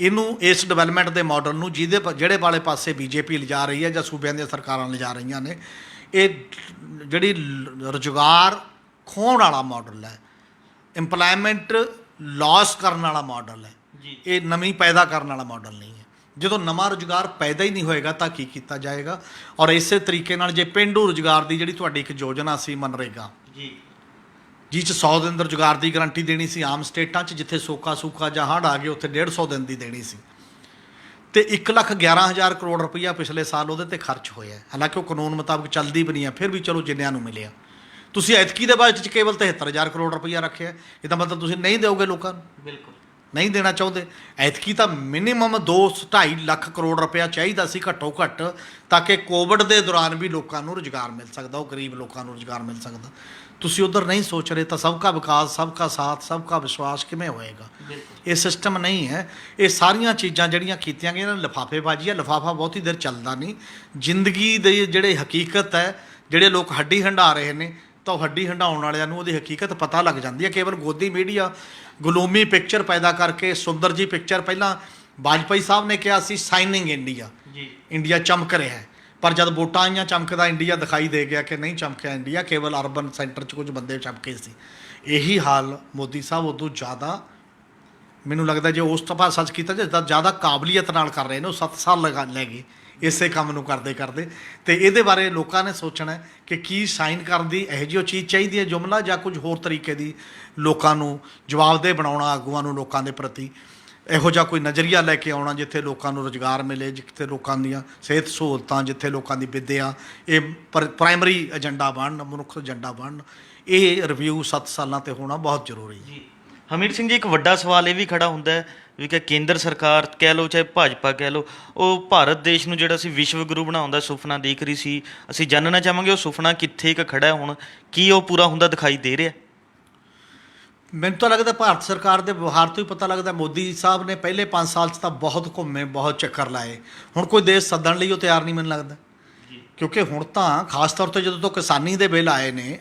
ਇਹਨੂੰ ਇਸ ਡਿਵੈਲਪਮੈਂਟ ਦੇ ਮਾਡਲ ਨੂੰ ਜਿਹੜੇ ਵਾਲੇ ਪਾਸੇ ਬੀਜੇਪੀ ਲਿਜਾ ਰਹੀ ਹੈ ਜਾਂ ਸੂਬਿਆਂ ਦੀਆਂ ਸਰਕਾਰਾਂ ਲਿਜਾ ਰਹੀਆਂ ਨੇ, ਇਹ ਜਿਹੜੀ ਰੁਜ਼ਗਾਰ ਖੋਹਣ ਵਾਲਾ ਮਾਡਲ ਹੈ, ਇੰਪਲਾਇਮੈਂਟ ਲਾਸ ਕਰਨ ਵਾਲਾ ਮਾਡਲ ਹੈ, ਇਹ ਨਵੀਂ ਪੈਦਾ ਕਰਨ ਵਾਲਾ ਮਾਡਲ ਨਹੀਂ ਹੈ। ਜਦੋਂ ਨਵਾਂ ਰੁਜ਼ਗਾਰ ਪੈਦਾ ਹੀ ਨਹੀਂ ਹੋਏਗਾ ਤਾਂ ਕੀ ਕੀਤਾ ਜਾਏਗਾ? ਔਰ ਇਸੇ ਤਰੀਕੇ ਨਾਲ ਜੇ ਪੇਂਡੂ ਰੁਜ਼ਗਾਰ ਦੀ ਜਿਹੜੀ ਤੁਹਾਡੀ ਇੱਕ ਯੋਜਨਾ ਸੀ ਮਨਰੇਗਾ, ਜਿਸ 'ਚ 100 ਦਿਨ ਰੁਜ਼ਗਾਰ ਦੀ ਗਾਰੰਟੀ ਦੇਣੀ ਸੀ, ਆਮ ਸਟੇਟਾਂ 'ਚ ਜਿੱਥੇ ਸੋਕਾ ਜਾਂ ਹੜ੍ਹ ਆ ਗਏ ਉੱਥੇ 150 ਦਿਨ ਦੀ ਦੇਣੀ ਸੀ, ਤੇ 1,11,000 ਕਰੋੜ ਰੁਪਈਆ ਪਿਛਲੇ ਸਾਲ ਉਹਦੇ 'ਤੇ ਖਰਚ ਹੋਇਆ। ਹਾਲਾਂਕਿ ਉਹ ਕਾਨੂੰਨ ਮੁਤਾਬਕ ਚੱਲਦੀ ਵੀ ਨਹੀਂ ਹੈ, ਫਿਰ ਵੀ ਚਲੋ ਜਿੰਨਿਆਂ ਨੂੰ ਮਿਲਿਆ। ਤੁਸੀਂ ਐਤਕੀ ਦੇ ਬਜਟ 'ਚ ਕੇਵਲ 73,000 ਕਰੋੜ ਰੁਪਈਆ ਰੱਖਿਆ, ਇਹਦਾ ਮਤਲਬ ਤੁਸੀਂ ਨਹੀਂ ਦਿਓਗੇ ਲੋਕਾਂ ਨੂੰ, ਬਿਲਕੁਲ ਨਹੀਂ ਦੇਣਾ ਚਾਹੁੰਦੇ। ਐਤਕੀ ਤਾਂ ਮਿਨੀਮਮ 2-2.5 ਲੱਖ ਕਰੋੜ ਰੁਪਇਆ ਚਾਹੀਦਾ ਸੀ ਘੱਟੋ ਘੱਟ, ਤਾਂ ਕਿ ਕੋਵਿਡ ਦੇ ਦੌਰਾਨ ਵੀ ਲੋਕਾਂ ਨੂੰ ਰੁਜ਼ਗਾਰ ਮਿਲ ਸਕਦਾ, ਉਹ ਗਰੀਬ ਲੋਕਾਂ ਨੂੰ ਰੁਜ਼ਗਾਰ ਮਿਲ ਸਕਦਾ। ਤੁਸੀਂ ਉਧਰ ਨਹੀਂ ਸੋਚ ਰਹੇ ਤਾਂ ਸਭ ਕਾ ਵਿਕਾਸ, ਸਭ ਕਾ ਸਾਥ, ਸਭ ਕਾ ਵਿਸ਼ਵਾਸ ਕਿਵੇਂ ਹੋਏਗਾ? ਇਹ ਸਿਸਟਮ ਨਹੀਂ ਹੈ। ਇਹ ਸਾਰੀਆਂ ਚੀਜ਼ਾਂ ਜਿਹੜੀਆਂ ਕੀਤੀਆਂ ਗਈਆਂ ਨੇ ਲਿਫਾਫੇਬਾਜ਼ੀ ਹੈ। ਲਿਫਾਫਾ ਬਹੁਤੀ ਦੇਰ ਚੱਲਦਾ ਨਹੀਂ। ਜ਼ਿੰਦਗੀ ਦੇ ਜਿਹੜੇ ਹਕੀਕਤ ਹੈ, ਜਿਹੜੇ ਲੋਕ ਹੱਡੀ ਹੰਢਾ ਰਹੇ ਨੇ, ਤਾਂ ਉਹ ਹੱਡੀ ਹੰਢਾਉਣ ਵਾਲਿਆਂ ਨੂੰ ਉਹਦੀ ਹਕੀਕਤ ਪਤਾ ਲੱਗ ਜਾਂਦੀ ਹੈ। ਕੇਵਲ ਗੋਦੀ ਮੀਡੀਆ ਗਲੋਮੀ ਪਿਕਚਰ ਪੈਦਾ ਕਰਕੇ, ਸੁੰਦਰ ਜੀ ਪਿਕਚਰ ਪਹਿਲਾਂ ਵਾਜਪਾਈ ਸਾਹਿਬ ਨੇ ਕਿਹਾ ਸੀ ਸਾਈਨਿੰਗ ਇੰਡੀਆ, ਇੰਡੀਆ ਚਮਕ ਰਿਹਾ ਹੈ, ਪਰ ਜਦ ਵੋਟਾਂ ਆਈਆਂ ਚਮਕਦਾ ਇੰਡੀਆ ਦਿਖਾਈ ਦੇ ਗਿਆ ਕਿ ਨਹੀਂ ਚਮਕਿਆ ਇੰਡੀਆ, ਕੇਵਲ ਅਰਬਨ ਸੈਂਟਰ 'ਚ ਕੁਝ ਬੰਦੇ ਚਮਕੇ ਸੀ। ਇਹੀ ਹਾਲ ਮੋਦੀ ਸਾਹਿਬ ਉਦੋਂ ਜ਼ਿਆਦਾ, ਮੈਨੂੰ ਲੱਗਦਾ ਜੇ ਉਸ ਤੋਂ ਸੱਚ ਕੀਤਾ ਜੇ ਤਾਂ ਜ਼ਿਆਦਾ ਕਾਬਲੀਅਤ ਨਾਲ ਕਰ ਰਹੇ ਨੇ। ਉਹ 7 ਸਾਲ ਲੈ ਗਏ ਇਸੇ ਕੰਮ ਨੂੰ ਕਰਦੇ ਕਰਦੇ। ਅਤੇ ਇਹਦੇ ਬਾਰੇ ਲੋਕਾਂ ਨੇ ਸੋਚਣਾ ਕਿ ਕੀ ਸਾਈਨ ਕਰਨ ਦੀ ਇਹੋ ਜਿਹੀ ਚੀਜ਼ ਚਾਹੀਦੀ ਹੈ ਜੁਮਲਾ, ਜਾਂ ਕੁਝ ਹੋਰ ਤਰੀਕੇ ਦੀ ਲੋਕਾਂ ਨੂੰ ਜਵਾਬਦੇਹ ਬਣਾਉਣਾ, ਆਗੂਆਂ ਨੂੰ ਲੋਕਾਂ ਦੇ ਪ੍ਰਤੀ ਇਹੋ ਜਿਹਾ ਕੋਈ ਨਜ਼ਰੀਆ ਲੈ ਕੇ ਆਉਣਾ ਜਿੱਥੇ ਲੋਕਾਂ ਨੂੰ ਰੁਜ਼ਗਾਰ ਮਿਲੇ, ਜਿੱਥੇ ਲੋਕਾਂ ਦੀਆਂ ਸਿਹਤ ਸਹੂਲਤਾਂ, ਜਿੱਥੇ ਲੋਕਾਂ ਦੀ ਵਿੱਦਿਆ, ਇਹ ਪ੍ਰਾਇਮਰੀ ਏਜੰਡਾ ਬਣਨ, ਮਨੁੱਖ ਏਜੰਡਾ ਬਣਨ। ਇਹ ਰਿਵਿਊ 7 ਸਾਲਾਂ 'ਤੇ ਹੋਣਾ ਬਹੁਤ ਜ਼ਰੂਰੀ ਹੈ। ਹਮੀਰ ਸਿੰਘ ਜੀ, ਇੱਕ ਵੱਡਾ ਸਵਾਲ ਇਹ ਵੀ ਖੜਾ ਹੁੰਦਾ ਹੈ ਵੀ ਕਿ ਕੇਂਦਰ ਸਰਕਾਰ ਕਹਿ ਲਓ ਚਾਹੇ ਭਾਜਪਾ ਕਹਿ ਲਓ, ਉਹ ਭਾਰਤ ਦੇਸ਼ ਨੂੰ ਜਿਹੜਾ ਸੀ ਵਿਸ਼ਵ ਗੁਰੂ ਬਣਾਉਣ ਦਾ ਸੁਪਨਾ ਦੇਖ ਰਹੀ ਸੀ। ਅਸੀਂ ਜਾਣਨਾ ਚਾਹਾਂਗੇ ਉਹ ਸੁਪਨਾ ਕਿੱਥੇ ਕੁ ਖੜਾ ਹੁਣ, ਕੀ ਉਹ ਪੂਰਾ ਹੁੰਦਾ ਦਿਖਾਈ ਦੇ ਰਿਹਾ? ਮੈਨੂੰ ਤਾਂ ਲੱਗਦਾ ਭਾਰਤ ਸਰਕਾਰ ਦੇ ਵਿਵਹਾਰ ਤੋਂ ਹੀ ਪਤਾ ਲੱਗਦਾ। ਮੋਦੀ ਸਾਹਿਬ ਨੇ ਪਹਿਲੇ 5 ਸਾਲ 'ਚ ਤਾਂ ਬਹੁਤ ਘੁੰਮੇ, ਬਹੁਤ ਚੱਕਰ ਲਾਏ। ਹੁਣ ਕੋਈ ਦੇਸ਼ ਸੱਦਣ ਲਈ ਉਹ ਤਿਆਰ ਨਹੀਂ ਮੈਨੂੰ ਲੱਗਦਾ, ਕਿਉਂਕਿ ਹੁਣ ਤਾਂ ਖਾਸ ਤੌਰ 'ਤੇ ਜਦੋਂ ਤੋਂ ਕਿਸਾਨੀ ਦੇ ਬਿੱਲ ਆਏ ਨੇ,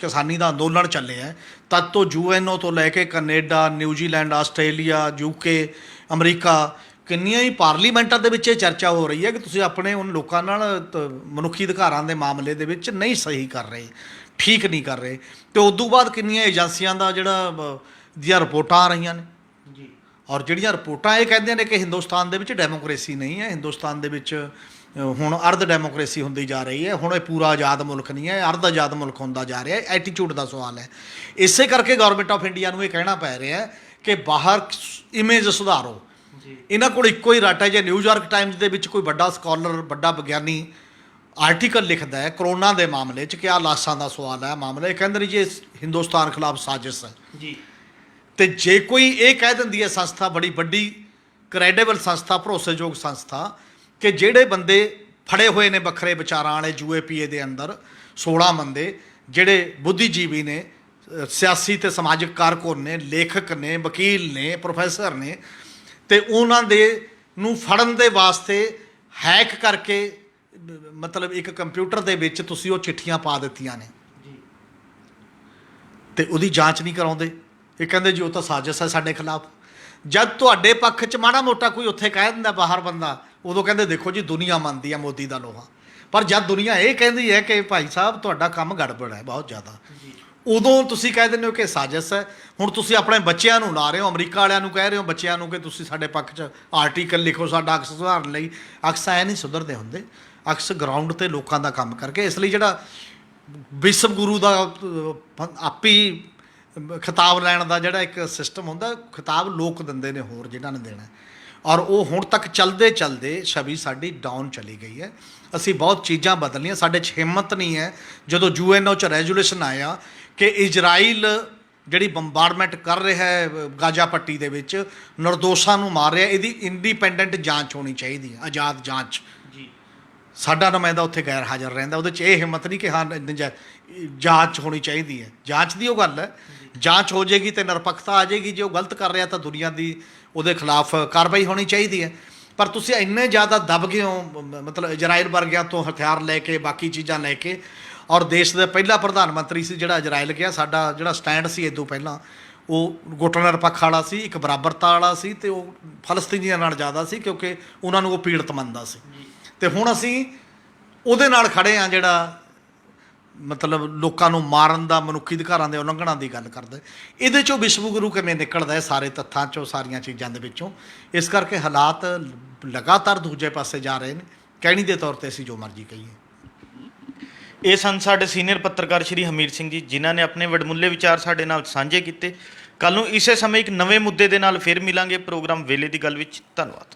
ਕਿਸਾਨੀ ਦਾ ਅੰਦੋਲਨ ਚੱਲਿਆ, ਤਦ ਤੋਂ UNO ਤੋਂ ਲੈ ਕੇ Canada, New Zealand, Australia, UK, America, ਕਿੰਨੀਆਂ ਹੀ ਪਾਰਲੀਮੈਂਟਾਂ ਦੇ ਵਿੱਚ ਇਹ ਚਰਚਾ ਹੋ ਰਹੀ ਹੈ ਕਿ ਤੁਸੀਂ ਆਪਣੇ ਉਹਨਾਂ ਲੋਕਾਂ ਨਾਲ ਮਨੁੱਖੀ ਅਧਿਕਾਰਾਂ ਦੇ ਮਾਮਲੇ ਦੇ ਵਿੱਚ ਨਹੀਂ ਸਹੀ ਕਰ ਰਹੇ, ਠੀਕ ਨਹੀਂ ਕਰ ਰਹੇ। ਅਤੇ ਉਦੋਂ ਬਾਅਦ ਕਿੰਨੀਆਂ ਏਜੰਸੀਆਂ ਦਾ ਦੀਆਂ ਰਿਪੋਰਟਾਂ ਆ ਰਹੀਆਂ ਨੇ, ਔਰ ਜਿਹੜੀਆਂ ਰਿਪੋਰਟਾਂ ਇਹ ਕਹਿੰਦੇ ਨੇ ਕਿ ਹਿੰਦੁਸਤਾਨ ਦੇ ਵਿੱਚ ਡੈਮੋਕ੍ਰੇਸੀ ਨਹੀਂ ਹੈ, ਹਿੰਦੁਸਤਾਨ ਦੇ ਵਿੱਚ ਹੁਣ ਅਰਧ ਡੈਮੋਕ੍ਰੇਸੀ ਹੁੰਦੀ ਜਾ ਰਹੀ ਹੈ, ਹੁਣ ਇਹ ਪੂਰਾ ਆਜ਼ਾਦ ਮੁਲਕ ਨਹੀਂ ਹੈ, ਅਰਧ ਆਜ਼ਾਦ ਮੁਲਕ ਹੁੰਦਾ ਜਾ ਰਿਹਾ ਹੈ। ਐਟੀਟਿਊਡ ਦਾ ਸਵਾਲ ਹੈ। ਇਸੇ ਕਰਕੇ ਗੌਰਮੈਂਟ ਆਫ ਇੰਡੀਆ ਨੂੰ ਇਹ ਕਹਿਣਾ ਪੈ ਰਿਹਾ ਕਿ ਬਾਹਰ ਇਮੇਜ ਸੁਧਾਰੋ। ਇਹਨਾਂ ਕੋਲ ਇੱਕੋ ਹੀ ਰੱਟ ਹੈ, ਜੇ ਨਿਊਯਾਰਕ ਟਾਈਮਜ਼ ਦੇ ਵਿੱਚ ਕੋਈ ਵੱਡਾ ਸਕਾਲਰ, ਵੱਡਾ ਵਿਗਿਆਨੀ ਆਰਟੀਕਲ ਲਿਖਦਾ ਹੈ ਕਰੋਨਾ ਦੇ ਮਾਮਲੇ 'ਚ ਕਿ ਆਹ ਲਾਸ਼ਾਂ ਦਾ ਸਵਾਲ ਹੈ ਮਾਮਲਾ, ਇਹ ਕਹਿੰਦੇ ਨੇ ਜੀ ਇਹ ਹਿੰਦੁਸਤਾਨ ਖਿਲਾਫ ਸਾਜ਼ਿਸ਼ ਹੈ ਜੀ। ਤੇ ਜੇ ਕੋਈ ਇਹ ਕਹਿ ਦਿੰਦੀ ਹੈ ਸੰਸਥਾ, ਬੜੀ ਵੱਡੀ ਕ੍ਰੈਡੀਬਲ ਸੰਸਥਾ, ਭਰੋਸੇਯੋਗ ਸੰਸਥਾ, ਕਿ ਜਿਹੜੇ ਬੰਦੇ ਫੜੇ ਹੋਏ ਨੇ ਵੱਖਰੇ ਵਿਚਾਰਾਂ ਵਾਲੇ UAPA ਦੇ ਅੰਦਰ 16 ਬੰਦੇ ਜਿਹੜੇ ਬੁੱਧੀਜੀਵੀ ਨੇ, ਸਿਆਸੀ ਤੇ ਸਮਾਜਿਕ ਕਾਰਕੁਨ ਨੇ, ਲੇਖਕ ਨੇ, ਵਕੀਲ ਨੇ, ਪ੍ਰੋਫੈਸਰ ਨੇ, ਤੇ ਉਹਨਾਂ ਦੇ ਨੂੰ ਫੜਨ ਦੇ ਵਾਸਤੇ ਹੈਕ ਕਰਕੇ ਮਤਲਬ ਇੱਕ ਕੰਪਿਊਟਰ ਦੇ ਵਿੱਚ ਤੁਸੀਂ ਉਹ ਚਿੱਠੀਆਂ ਪਾ ਦਿੱਤੀਆਂ ਨੇ ਤੇ ਉਹਦੀ ਜਾਂਚ ਨਹੀਂ ਕਰਾਉਂਦੇ। ਇਹ ਕਹਿੰਦੇ ਜੀ ਉਹ ਤਾਂ ਸਾਜ਼ਿਸ਼ ਹੈ ਸਾਡੇ ਖਿਲਾਫ। ਜਦ ਤੁਹਾਡੇ ਪੱਖ 'ਚ ਮਾੜਾ ਮੋਟਾ ਕੋਈ ਉੱਥੇ ਕਹਿ ਦਿੰਦਾ ਬਾਹਰ ਬੰਦਾ, ਉਦੋਂ ਕਹਿੰਦੇ ਦੇਖੋ ਜੀ ਦੁਨੀਆ ਮੰਨਦੀ ਆ ਮੋਦੀ ਦਾ ਲੋਹਾ। ਪਰ ਜਦ ਦੁਨੀਆ ਇਹ ਕਹਿੰਦੀ ਹੈ ਕਿ ਭਾਈ ਸਾਹਿਬ ਤੁਹਾਡਾ ਕੰਮ ਗੜਬੜ ਹੈ ਬਹੁਤ ਜ਼ਿਆਦਾ, ਉਦੋਂ ਤੁਸੀਂ ਕਹਿ ਦਿੰਦੇ ਹੋ ਕਿ ਸਾਜ਼ਿਸ਼ ਹੈ। ਹੁਣ ਤੁਸੀਂ ਆਪਣੇ ਬੱਚਿਆਂ ਨੂੰ ਲਾ ਰਹੇ ਹੋ, ਅਮਰੀਕਾ ਵਾਲਿਆਂ ਨੂੰ ਕਹਿ ਰਹੇ ਹੋ ਬੱਚਿਆਂ ਨੂੰ ਕਿ ਤੁਸੀਂ ਸਾਡੇ ਪੱਖ 'ਚ ਆਰਟੀਕਲ ਲਿਖੋ ਸਾਡਾ ਅਕਸ ਸੁਧਾਰਨ ਲਈ। ਅਕਸ ਐ ਨਹੀਂ ਸੁਧਰਦੇ ਹੁੰਦੇ, ਅਕਸ ਗਰਾਊਂਡ 'ਤੇ ਲੋਕਾਂ ਦਾ ਕੰਮ ਕਰਕੇ। ਇਸ ਲਈ ਜਿਹੜਾ ਵਿਸ਼ਵ ਗੁਰੂ ਦਾ ਆਪੀ ਖਿਤਾਬ ਲੈਣ ਦਾ ਜਿਹੜਾ ਇੱਕ ਸਿਸਟਮ ਹੁੰਦਾ, ਖਿਤਾਬ ਲੋਕ ਦਿੰਦੇ ਨੇ ਹੋਰ ਜਿਨ੍ਹਾਂ ਨੇ ਦੇਣਾ, ਔਰ ਉਹ ਹੁਣ ਤੱਕ ਚਲਦੇ ਚਲਦੇ ਛਵੀ ਸਾਡੀ ਡਾਊਨ ਚਲੀ ਗਈ ਹੈ। ਅਸੀਂ ਬਹੁਤ ਚੀਜ਼ਾਂ ਬਦਲੀਆਂ, ਸਾਡੇ 'ਚ ਹਿੰਮਤ ਨਹੀਂ ਹੈ। ਜਦੋਂ UNO 'ਚ ਰੈਜੂਲੇਸ਼ਨ ਆਇਆ ਕਿ ਇਜ਼ਰਾਈਲ ਜਿਹੜੀ ਬੰਬਾਰਡਮੈਂਟ ਕਰ ਰਿਹਾ ਹੈ ਗਾਜ਼ਾ ਪੱਟੀ ਦੇ ਵਿੱਚ, ਨਿਰਦੋਸ਼ਾਂ ਨੂੰ ਮਾਰ ਰਿਹਾ, ਇਹਦੀ ਇੰਡੀਪੈਂਡੈਂਟ ਜਾਂਚ ਹੋਣੀ ਚਾਹੀਦੀ ਹੈ, ਆਜ਼ਾਦ ਜਾਂਚ। ਸਾਡਾ ਨੁਮਾਇੰਦਾ ਉੱਥੇ ਗੈਰ ਹਾਜ਼ਰ ਰਹਿੰਦਾ, ਉਹਦੇ 'ਚ ਇਹ ਹਿੰਮਤ ਨਹੀਂ ਕਿ ਹਾਂ ਜਾਂਚ ਹੋਣੀ ਚਾਹੀਦੀ ਹੈ। ਜਾਂਚ ਦੀ ਉਹ ਗੱਲ ਹੈ, ਜਾਂਚ ਹੋ ਜਾਏਗੀ ਤੇ ਨਿਰਪੱਖਤਾ ਆ ਜਾਏਗੀ। ਜੇ ਉਹ ਗਲਤ ਕਰ ਰਿਹਾ ਤਾਂ ਦੁਨੀਆ ਦੀ ਉਹਦੇ ਖਿਲਾਫ ਕਾਰਵਾਈ ਹੋਣੀ ਚਾਹੀਦੀ ਹੈ। ਪਰ ਤੁਸੀਂ ਇੰਨੇ ਜ਼ਿਆਦਾ ਦਬ ਗਏ ਹੋ, ਮਤਲਬ ਇਜ਼ਰਾਈਲ ਵਰਗਿਆਂ ਤੋਂ ਹਥਿਆਰ ਲੈ ਕੇ, ਬਾਕੀ ਚੀਜ਼ਾਂ ਲੈ ਕੇ। ਔਰ ਦੇਸ਼ ਦਾ ਪਹਿਲਾ ਪ੍ਰਧਾਨ ਮੰਤਰੀ ਸੀ ਜਿਹੜਾ ਇਜ਼ਰਾਈਲ ਗਿਆ। ਸਾਡਾ ਜਿਹੜਾ ਸਟੈਂਡ ਸੀ ਇਦੋਂ ਪਹਿਲਾਂ ਉਹ ਗੁੱਟ ਨਿਰਪੱਖ ਵਾਲਾ ਸੀ, ਇੱਕ ਬਰਾਬਰਤਾ ਵਾਲਾ ਸੀ, ਤੇ ਉਹ ਫਲਸਤੀਨੀਆਂ ਨਾਲ ਜ਼ਿਆਦਾ ਸੀ ਕਿਉਂਕਿ ਉਹਨਾਂ ਨੂੰ ਉਹ ਪੀੜਤ ਮੰਨਦਾ ਸੀ। ਤੇ ਹੁਣ ਅਸੀਂ ਉਹਦੇ ਨਾਲ ਖੜੇ ਹਾਂ ਜਿਹੜਾ ਮਤਲਬ ਲੋਕਾਂ ਨੂੰ ਮਾਰਨ ਦਾ, ਮਨੁੱਖੀ ਅਧਿਕਾਰਾਂ ਦੇ ਉਲੰਘਣਾ ਦੀ ਗੱਲ ਕਰਦਾ। ਇਹਦੇ 'ਚੋਂ ਵਿਸ਼ਵ ਗੁਰੂ ਕਿਵੇਂ ਨਿਕਲਦਾ ਹੈ ਸਾਰੇ ਤੱਥਾਂ 'ਚੋਂ, ਸਾਰੀਆਂ ਚੀਜ਼ਾਂ ਦੇ ਵਿੱਚੋਂ। ਇਸ ਕਰਕੇ ਹਾਲਾਤ ਲਗਾਤਾਰ ਦੂਜੇ ਪਾਸੇ ਜਾ ਰਹੇ ਨੇ। ਕਹਿਣੀ ਦੇ ਤੌਰ 'ਤੇ ਅਸੀਂ ਜੋ ਮਰਜ਼ੀ ਕਹੀਏ। ਇਹ ਸਨ ਸਾਡੇ ਸੀਨੀਅਰ ਪੱਤਰਕਾਰ ਸ਼੍ਰੀ ਹਮੀਰ ਸਿੰਘ ਜੀ, ਜਿਨ੍ਹਾਂ ਨੇ ਆਪਣੇ ਵਡਮੁੱਲੇ ਵਿਚਾਰ ਸਾਡੇ ਨਾਲ ਸਾਂਝੇ ਕੀਤੇ। ਕੱਲ੍ਹ ਨੂੰ ਇਸੇ ਸਮੇਂ ਇੱਕ ਨਵੇਂ ਮੁੱਦੇ ਦੇ ਨਾਲ ਫਿਰ ਮਿਲਾਂਗੇ ਪ੍ਰੋਗਰਾਮ ਵੇਲੇ ਦੀ ਗੱਲ ਵਿੱਚ। ਧੰਨਵਾਦ।